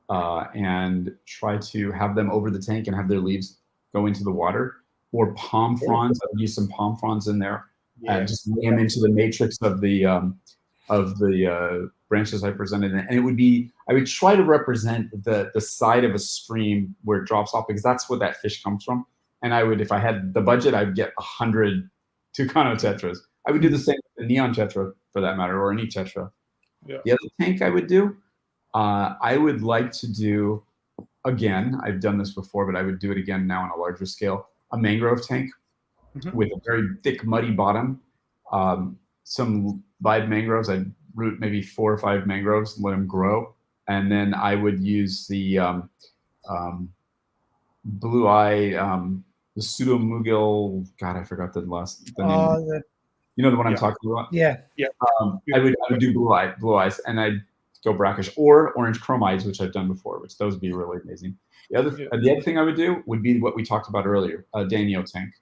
and try to have them over the tank and have their leaves go into the water, or palm fronds. I would use some palm fronds in there and just lay them into the matrix of the branches I presented. And it would be, I would try to represent the side of a stream where it drops off, because that's where that fish comes from. And I would, if I had the budget, I'd get 100 Tucano tetras. I would do the same with the neon tetra, for that matter, or any tetra. Yeah. The other tank I would do, I would like to do, again, I've done this before, but I would do it again now on a larger scale, a mangrove tank with a very thick, muddy bottom. Some live mangroves, I'd root maybe 4 or 5 mangroves and let them grow. And then I would use the blue eye, the pseudomugil, God, I forgot the name. You know the one I'm talking about? Yeah. I would do blue eyes, and I'd go brackish, or orange chromides, which I've done before, which those would be really amazing. The other thing I would do would be what we talked about earlier, a Danio tank.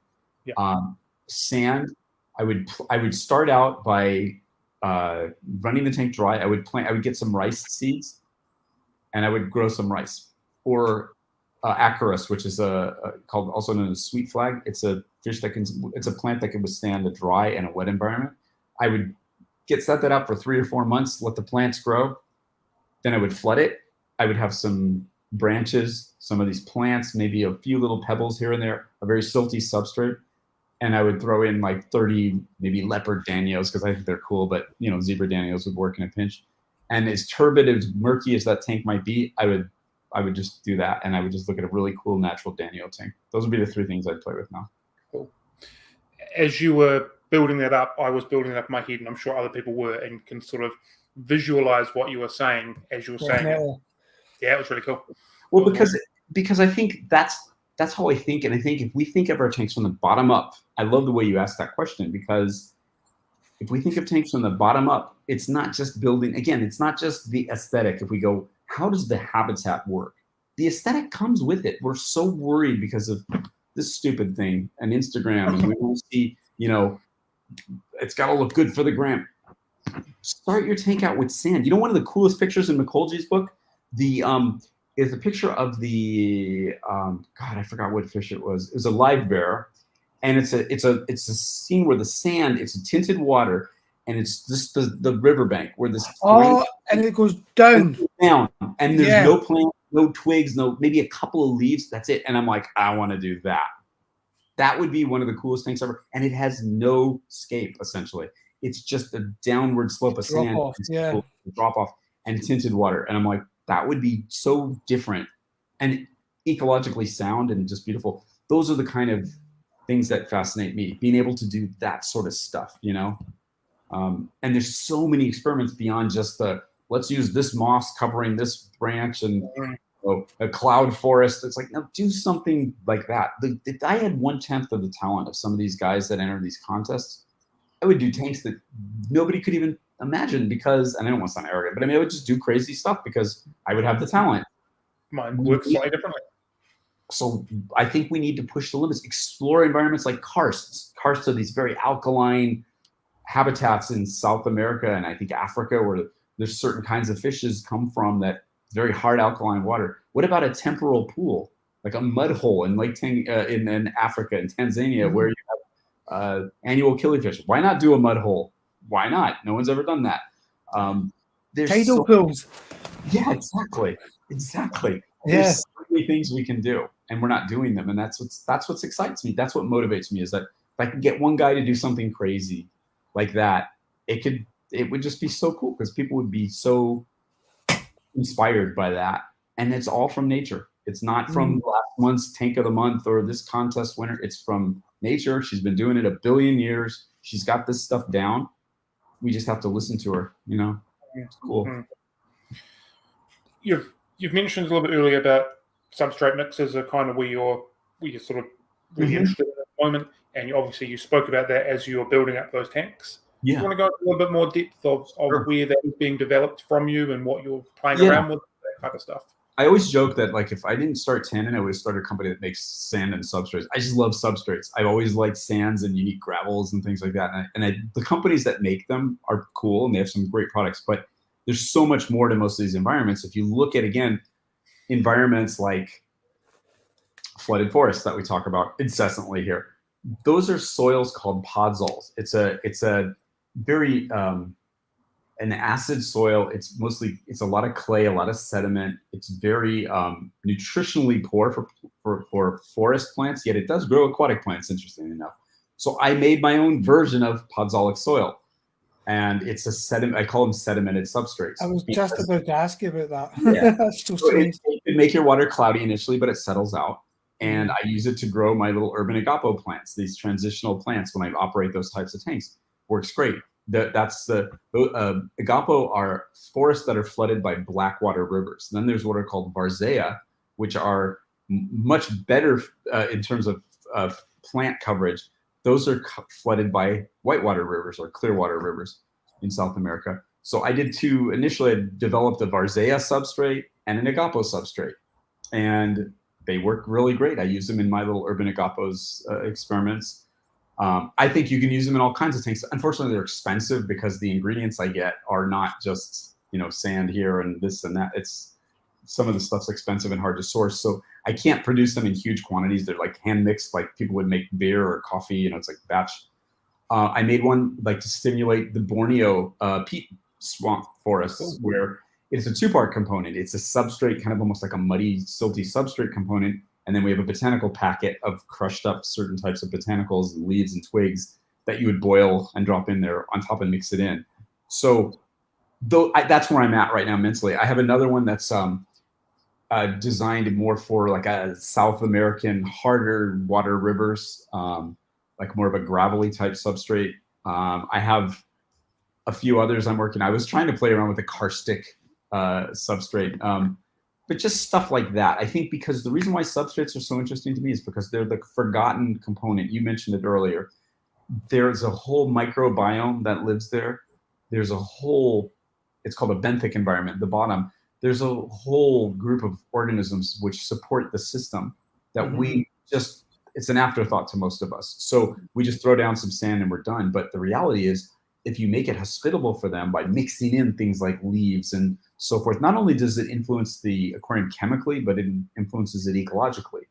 Sand, I would start out by running the tank dry. I would get some rice seeds, and I would grow some rice, or acarus, which is called, also known as sweet flag. It's a fish it's a plant that can withstand a dry and a wet environment. I would set that up for 3 or 4 months, let the plants grow. Then I would flood it. I would have some branches, some of these plants, maybe a few little pebbles here and there, a very silty substrate. And I would throw in like 30 maybe leopard Danios, because I think they're cool, but zebra Danios would work in a pinch. And as turbid, as murky as that tank might be, I would just do that, and I would just look at a really cool natural Danio tank. Those would be the 3 things I'd play with now. Cool. As you were building that up, I was building it up in my head, and I'm sure other people were, and can sort of visualize what you were saying as you were saying it. Yeah, it was really cool. Well, because I think that's how I think, and I think if we think of our tanks from the bottom up, I love the way you asked that question, because if we think of tanks from the bottom up, it's not just building, again, it's not just the aesthetic. If we go, how does the habitat work? The aesthetic comes with it. We're so worried because of this stupid thing and Instagram, and we want to see, it's got to look good for the gram. Start your tank out with sand. One of the coolest pictures in McColgee's book, is a picture of the God, I forgot what fish it was. It was a live bear, and it's a scene where the sand, it's a tinted water, and it's just the riverbank where this and it goes down, and there's no plant, no twigs, maybe a couple of leaves. That's it. And I'm like, I want to do that. That would be one of the coolest tanks ever, and it has no scape essentially. It's just a downward slope of sand, drop off, and tinted water. And I'm like, that would be so different and ecologically sound and just beautiful. Those are the kind of things that fascinate me, being able to do that sort of stuff, And there's so many experiments beyond just let's use this moss covering this branch and a cloud forest. It's like, no, do something like that. If I had 1/10 of the talent of some of these guys that enter these contests, I would do tanks that nobody could even imagine because, and I don't want to sound arrogant, but I would just do crazy stuff because I would have the talent. Mine works slightly differently. So I think we need to push the limits, explore environments like karsts. Karsts are these very alkaline habitats in South America and I think Africa where there's certain kinds of fishes come from that very hard alkaline water. What about a temporal pool, like a mud hole in in Africa, in Tanzania, where you have annual killifish? Why not do a mud hole? Why not? No one's ever done that. There's tidal pools. Yeah, exactly. Yeah. There's so many things we can do, and we're not doing them. And that's what excites me. That's what motivates me, is that if I can get one guy to do something crazy like that, it would just be so cool because people would be so inspired by that. And it's all from nature. It's not from last month's tank of the month or this contest winner. It's from nature. She's been doing it 1 billion years. She's got this stuff down. We just have to listen to her, It's cool. You've mentioned a little bit earlier about substrate mixes are kind of where you're sort of really interested at the moment, and obviously you spoke about that as you were building up those tanks. Yeah. Do you want to go into a little bit more depth of where that is being developed from you and what you're playing around with, that type of stuff? I always joke that if I didn't start Tannin, I would have started a company that makes sand and substrates. I just love substrates. I've always liked sands and unique gravels and things like that. The companies that make them are cool and they have some great products, but there's so much more to most of these environments. If you look at, again, environments like flooded forests that we talk about incessantly here, those are soils called podzols. It's a very an acid soil. It's a lot of clay, a lot of sediment. It's very nutritionally poor for forest plants, yet it does grow aquatic plants, interestingly enough. So I made my own version of podzolic soil, and it's a sediment. I call them sedimented substrates. I was just about to ask you about that. Yeah. That's so it can make your water cloudy initially, but it settles out. And I use it to grow my little urban agapo plants, these transitional plants. When I operate those types of tanks, works great. Agapo are forests that are flooded by blackwater rivers. And then there's what are called varzea, which are much better in terms of plant coverage. Those are flooded by whitewater rivers or clearwater rivers in South America. So I did two. Initially, I developed a varzea substrate and an agapo substrate, and they work really great. I use them in my little urban agapos experiments. I think you can use them in all kinds of tanks. Unfortunately, they're expensive because the ingredients I get are not just sand here and this and that. It's some of the stuff's expensive and hard to source. So I can't produce them in huge quantities. They're like hand mixed, like people would make beer or coffee. It's like batch. I made one like to stimulate the Borneo peat swamp forests, where it's a two-part component. It's a substrate, kind of almost like a muddy, silty substrate component. And then we have a botanical packet of crushed up certain types of botanicals and leaves and twigs that you would boil and drop in there on top and mix it in. So that's where I'm at right now mentally. I have another one that's designed more for like a South American harder water rivers, like more of a gravelly type substrate. I have a few others I'm working. I was trying to play around with a karstic substrate. But just stuff like that. I think because the reason why substrates are so interesting to me is because they're the forgotten component. You mentioned it earlier. there's a whole microbiome that lives there. There's a whole, it's called a benthic environment at the bottom. There's a whole group of organisms which support the system that we just, it's an afterthought to most of us. So we just throw down some sand and we're done. But the reality is, if you make it hospitable for them by mixing in things like leaves and so forth, not only does it influence the aquarium chemically, but it influences it ecologically.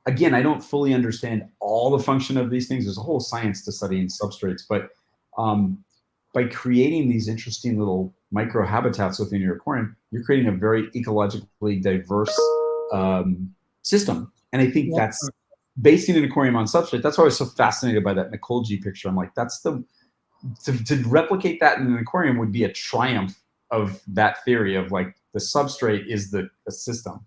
Again, I don't fully understand all the function of these things. There's a whole science to studying substrates, but by creating these interesting little microhabitats within your aquarium, you're creating a very ecologically diverse system. And I think that's basing an aquarium on substrate. That's why I was so fascinated by that Nicole G picture. I'm like, that's the, to replicate that in an aquarium would be a triumph of that theory of like the substrate is the system.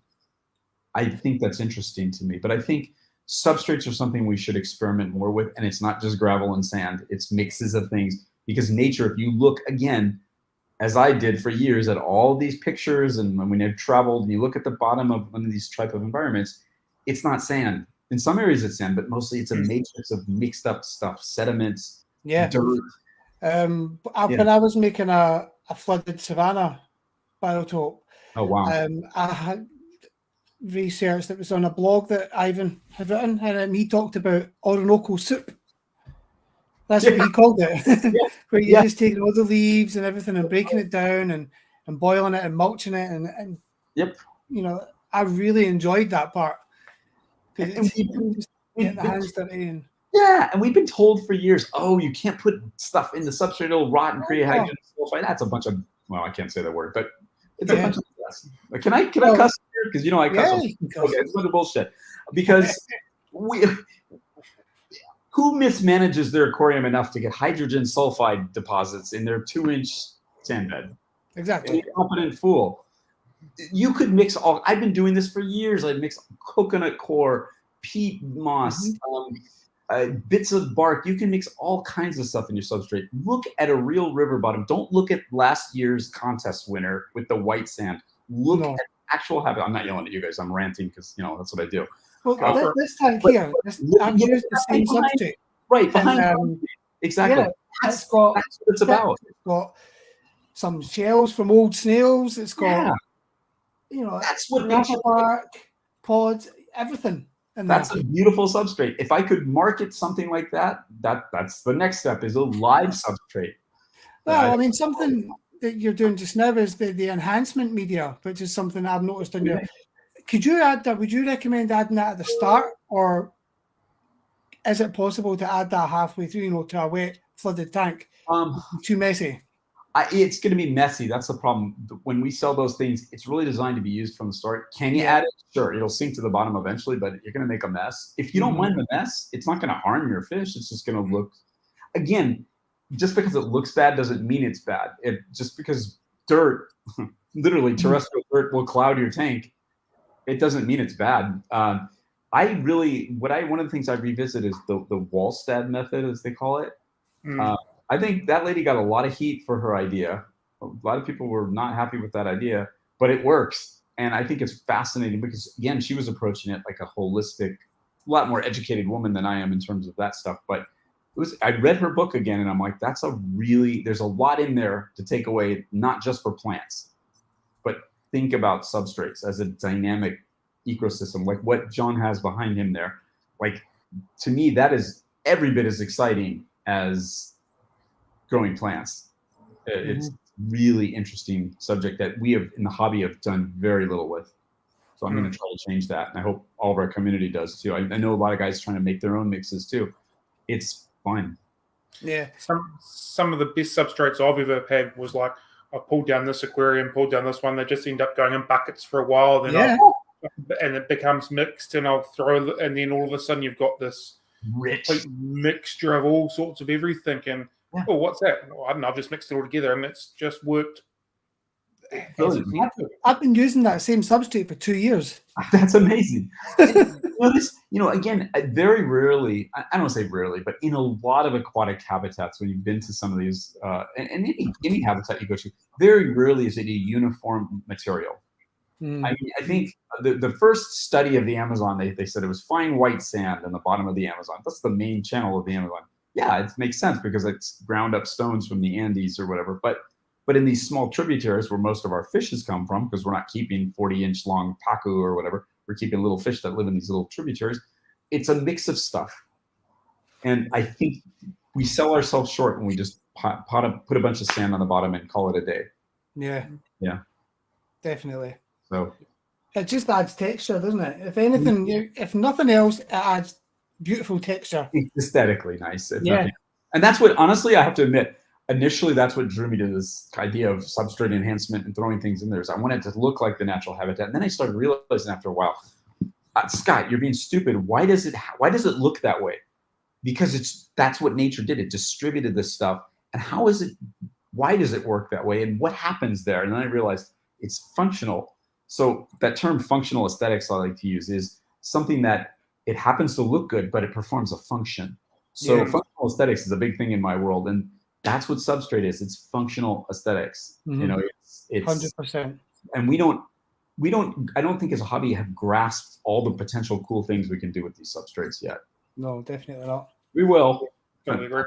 I think that's interesting to me, but I think substrates are something we should experiment more with. And it's not just gravel and sand, it's mixes of things, because nature, if you look again, as I did for years at all these pictures, and when I've traveled and you look at the bottom of one of these type of environments, it's not sand. In some areas it's sand, but mostly it's a matrix of mixed up stuff, sediments, dirt. When I was making a flooded savanna biotope, oh wow, I had research that was on a blog that Ivan had written, and he talked about Orinoco soup. That's what he called it, where you're just taking all the leaves and everything and breaking it down and boiling it and mulching it, and you know, I really enjoyed that part. And get the hands dirty and and we've been told for years, oh, you can't put stuff in the substrate, it'll rot and create hydrogen sulfide. That's a bunch of, well, I can't say the word, but it's a bunch of BS. Can I cuss here? Because you know I cuss. Okay, it's a bunch of bullshit. Because who mismanages their aquarium enough to get hydrogen sulfide deposits in their 2-inch sand bed? Exactly. A competent fool. You could mix all. I've been doing this for years. I mix coconut core, peat moss, bits of bark. You can mix all kinds of stuff in your substrate. Look at a real river bottom. Don't look at last year's contest winner with the white sand. Look at actual habit. I'm not yelling at you guys. I'm ranting because you know that's what I do. Well, this tank here, I've used the same substrate. Right behind. Exactly. That's what it's about. It's got some shells from old snails. It's got, you know, that's what bark, pods, everything. And that's a beautiful substrate. If I could market something like that, that's the next step, is a live substrate. Well, I mean, something that you're doing just now is the enhancement media, which is something I've noticed in your. Could you add that? Would you recommend adding that at the start, or is it possible to add that halfway through, you know, to a wet flooded tank? Too messy. It's going to be messy. That's the problem. When we sell those things, it's really designed to be used from the start. Can you add it? Sure, it'll sink to the bottom eventually, but you're going to make a mess. If you don't mind the mess, it's not going to harm your fish. It's just going to look, again, just because it looks bad doesn't mean it's bad. Just because dirt, literally terrestrial dirt, will cloud your tank, it doesn't mean it's bad. One of the things I revisit is the Wallstad method, as they call it. I think that lady got a lot of heat for her idea. A lot of people were not happy with that idea, but it works. And I think it's fascinating because, again, she was approaching it like a holistic, a lot more educated woman than I am in terms of that stuff. But I read her book again, and I'm like, there's a lot in there to take away, not just for plants, but think about substrates as a dynamic ecosystem, like what John has behind him there. Like, to me, that is every bit as exciting as growing plants. It's really interesting subject that we have in the hobby have done very little with. So I'm going to try to change that. And I hope all of our community does too. I know a lot of guys trying to make their own mixes too. It's fun. Yeah. Some of the best substrates I've ever had was like, I pulled down this aquarium, pulled down this one. They just end up going in buckets for a while. Then and it becomes mixed, and I'll throw, and then all of a sudden you've got this complete mixture of all sorts of everything. And oh, what's that? Well, I don't know. I've just mixed it all together, and it's just worked. I've been using that same substrate for 2 years. That's amazing. Again, very rarely, I don't want to say rarely, but in a lot of aquatic habitats, when you've been to some of these, and any habitat you go to, very rarely is it a uniform material. I mean, I think the first study of the Amazon, they said it was fine white sand in the bottom of the Amazon. That's the main channel of the Amazon. yeah, it makes sense because it's ground up stones from the Andes or whatever. But in these small tributaries where most of our fishes come from, because we're not keeping 40-inch long pacu or whatever, we're keeping little fish that live in these little tributaries. It's a mix of stuff. And I think we sell ourselves short when we just put a bunch of sand on the bottom and call it a day. Yeah. Yeah. Definitely. So it just adds texture, doesn't it? If anything, if nothing else, it adds beautiful texture. It's aesthetically nice. Nothing. And that's what, honestly, I have to admit, initially that's what drew me to this idea of substrate enhancement and throwing things in there. Is I wanted it to look like the natural habitat. And then I started realizing after a while, Scott, you're being stupid. Why does it look that way? Because that's what nature did. It distributed this stuff. And why does it work that way? And what happens there? And then I realized it's functional. So that term functional aesthetics I like to use is something that it happens to look good, but it performs a function. So functional aesthetics is a big thing in my world. And that's what substrate is. It's functional aesthetics. Mm-hmm. You know, it's 100%. And I don't think as a hobby have grasped all the potential cool things we can do with these substrates yet. No, definitely not. We will. Totally agree.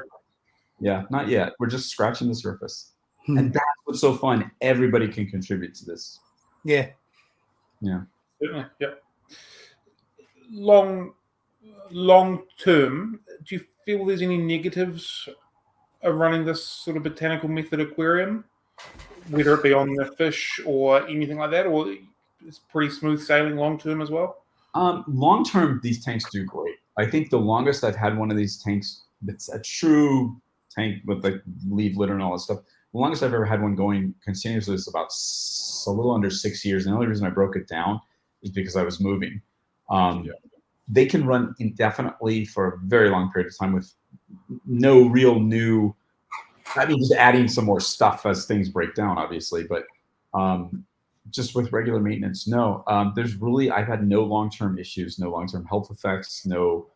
Yeah, not yet. We're just scratching the surface. And that's what's so fun. Everybody can contribute to this. Yeah. Yeah. Certainly. Yeah. Long term, do you feel there's any negatives of running this sort of botanical method aquarium, whether it be on the fish or anything like that, or it's pretty smooth sailing long term as well? Long term, these tanks do great. I think the longest I've had one of these tanks that's a true tank with like leaf litter and all that stuff, the longest I've ever had one going continuously is about a little under 6 years. And the only reason I broke it down is because I was moving. They can run indefinitely for a very long period of time with no real new, just adding some more stuff as things break down, obviously, but just with regular maintenance, no. I've had no long-term issues, no long-term health effects, no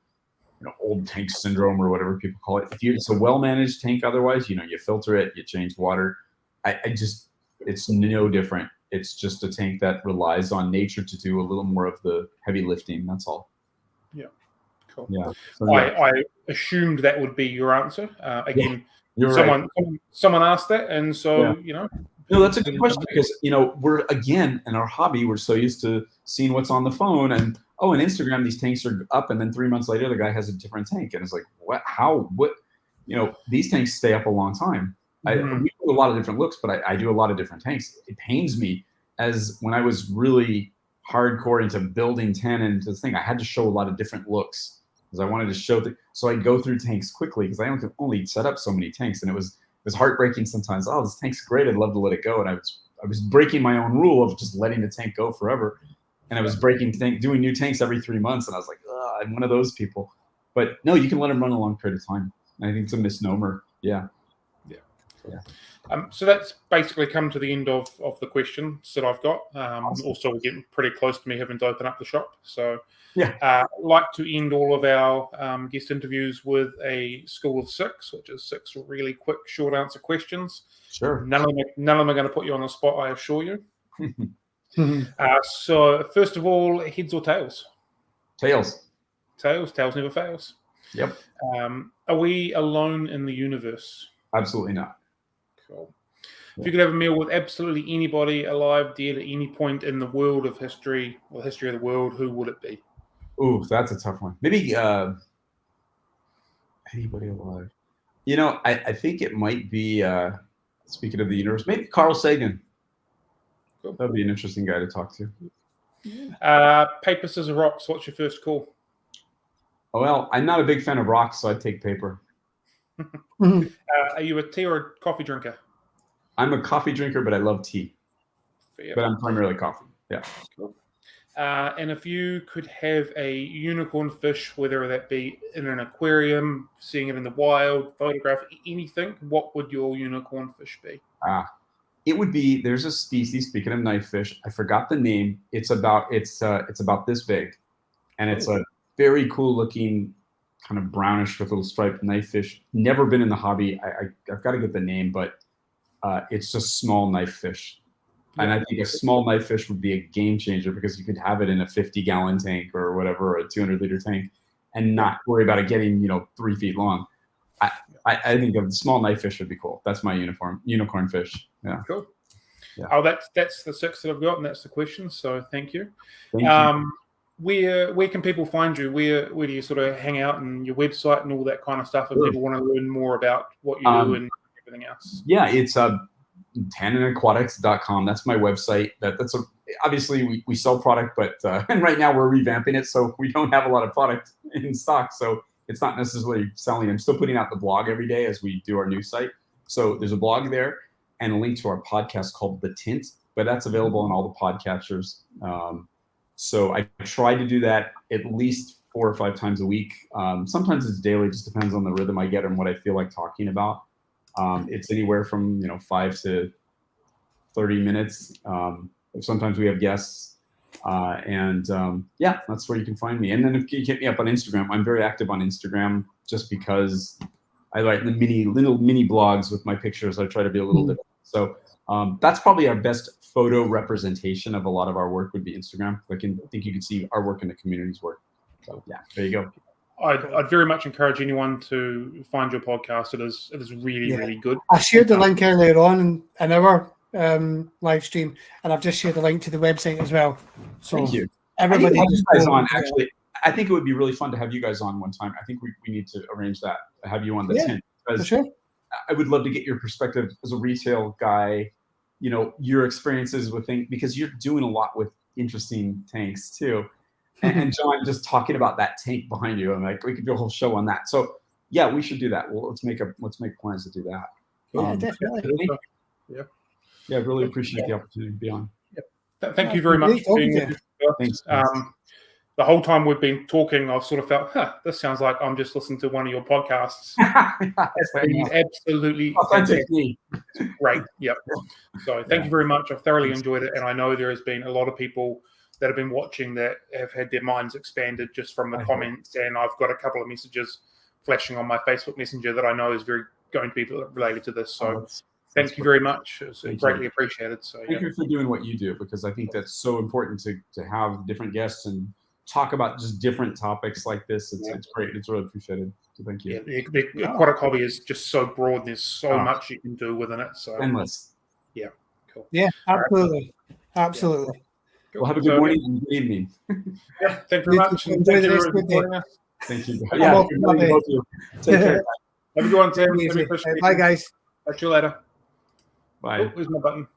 old tank syndrome or whatever people call it. It's a well-managed tank otherwise, you filter it, you change water. It's no different. It's just a tank that relies on nature to do a little more of the heavy lifting, that's all. Yeah, cool. Yeah. So, I assumed that would be your answer. Again, someone asked that, and so No, that's a good question because we're again in our hobby, we're so used to seeing what's on the phone and on Instagram these tanks are up, and then 3 months later the guy has a different tank, and it's like what? These tanks stay up a long time. We do a lot of different looks, but I do a lot of different tanks. It pains me as when I was really hardcore into building tannin into this thing, I had to show a lot of different looks because I wanted to show so I'd go through tanks quickly because I only set up so many tanks, and it was heartbreaking sometimes. Oh, this tank's great. I'd love to let it go. And I was breaking my own rule of just letting the tank go forever. And I was doing new tanks every 3 months. And I was like, I'm one of those people. But no, you can let them run a long period of time. And I think it's a misnomer. Yeah. So that's basically come to the end of the questions that I've got. Awesome. Also, we're getting pretty close to me having to open up the shop. So yeah, like to end all of our guest interviews with a school of 6, which is 6 really quick, short answer questions. Sure. None of them are going to put you on the spot, I assure you. So first of all, heads or tails? Tails. Tails never fails. Yep. Are we alone in the universe? Absolutely not. Cool. If you could have a meal with absolutely anybody alive, dead at any point in the world of history or history of the world, who would it be? Ooh, that's a tough one. Maybe anybody alive. I think it might be, speaking of the universe, maybe Carl Sagan. Cool. That'd be an interesting guy to talk to. Paper, scissors, rocks. What's your first call? Oh, well, I'm not a big fan of rocks, so I'd take paper. Are you a tea or a coffee drinker? I'm a coffee drinker, but I love tea. Fair. But I'm primarily coffee. Yeah. Cool. And if you could have a unicorn fish, whether that be in an aquarium, seeing it in the wild, photograph, anything, what would your unicorn fish be? It would be, there's a species, speaking of knife fish, I forgot the name. It's about this big. And it's a very cool looking, kind of brownish with little striped knife fish. Never been in the hobby. I've got to get the name, but it's just small knife fish. And I think a small knife fish would be a game changer because you could have it in a 50-gallon tank or whatever, or a 200-liter tank, and not worry about it getting 3 feet long. I think a small knife fish would be cool. That's my unicorn fish. Yeah. Cool. Yeah. Oh, that's the 6 that I've got, and that's the questions. So thank you. Thank you. Where can people find you? Where do you sort of hang out, and your website and all that kind of stuff? If people want to learn more about what you do and everything else. Yeah, it's TanninAquatics.com. That's my website. Obviously we sell product, but and right now we're revamping it, so we don't have a lot of product in stock. So it's not necessarily selling. I'm still putting out the blog every day as we do our new site. So there's a blog there and a link to our podcast called The Tint, but that's available on all the podcatchers. So I try to do that at least 4 or 5 times a week. Sometimes it's daily, just depends on the rhythm I get and what I feel like talking about. It's anywhere from 5 to 30 minutes. Sometimes we have guests, yeah, that's where you can find me. And then if you hit me up on Instagram, I'm very active on Instagram just because I write the little mini blogs with my pictures. I try to be a little different. So that's probably our best photo representation of a lot of our work would be Instagram. I think you can see our work and the community's work. So yeah, there you go. I'd very much encourage anyone to find your podcast. It is really, really good. I shared the link earlier on in our live stream, and I've just shared the link to the website as well. So thank you. Everybody you guys on, actually. I think it would be really fun to have you guys on one time. I think we need to arrange that, have you on the Tint. For sure. I would love to get your perspective as a retail guy, your experiences with things, because you're doing a lot with interesting tanks too. And John, just talking about that tank behind you, I'm like, we could do a whole show on that. So yeah, we should do that. Well, let's make plans to do that. Yeah, definitely. Yeah. Yeah, I really appreciate the opportunity to be on. Yep. Thank you very much for being with us. Thanks. The whole time we've been talking, I've sort of felt, this sounds like I'm just listening to one of your podcasts. It's been absolutely fantastic. Great. Yep. So thank you very much. I've thoroughly enjoyed it. And I know there has been a lot of people that have been watching that have had their minds expanded just from the comments. And I've got a couple of messages flashing on my Facebook Messenger that I know is going to be related to this. So thank you very much. It's greatly appreciated. So thank you for doing what you do, because I think that's so important to have different guests and talk about just different topics like this. It's great. It's really appreciated. So thank you. Yeah, the aquatic hobby is just so broad. There's so much you can do within it. So endless. Yeah. Cool. Yeah, absolutely. Absolutely. Yeah. Well, have a good morning and good evening. Yeah, thank you very much. Enjoy the rest of the day. Thank you. Yeah, both you. Take care. Have a good one, Tim. Bye, guys. Catch you later. Bye. Oh, where's my button?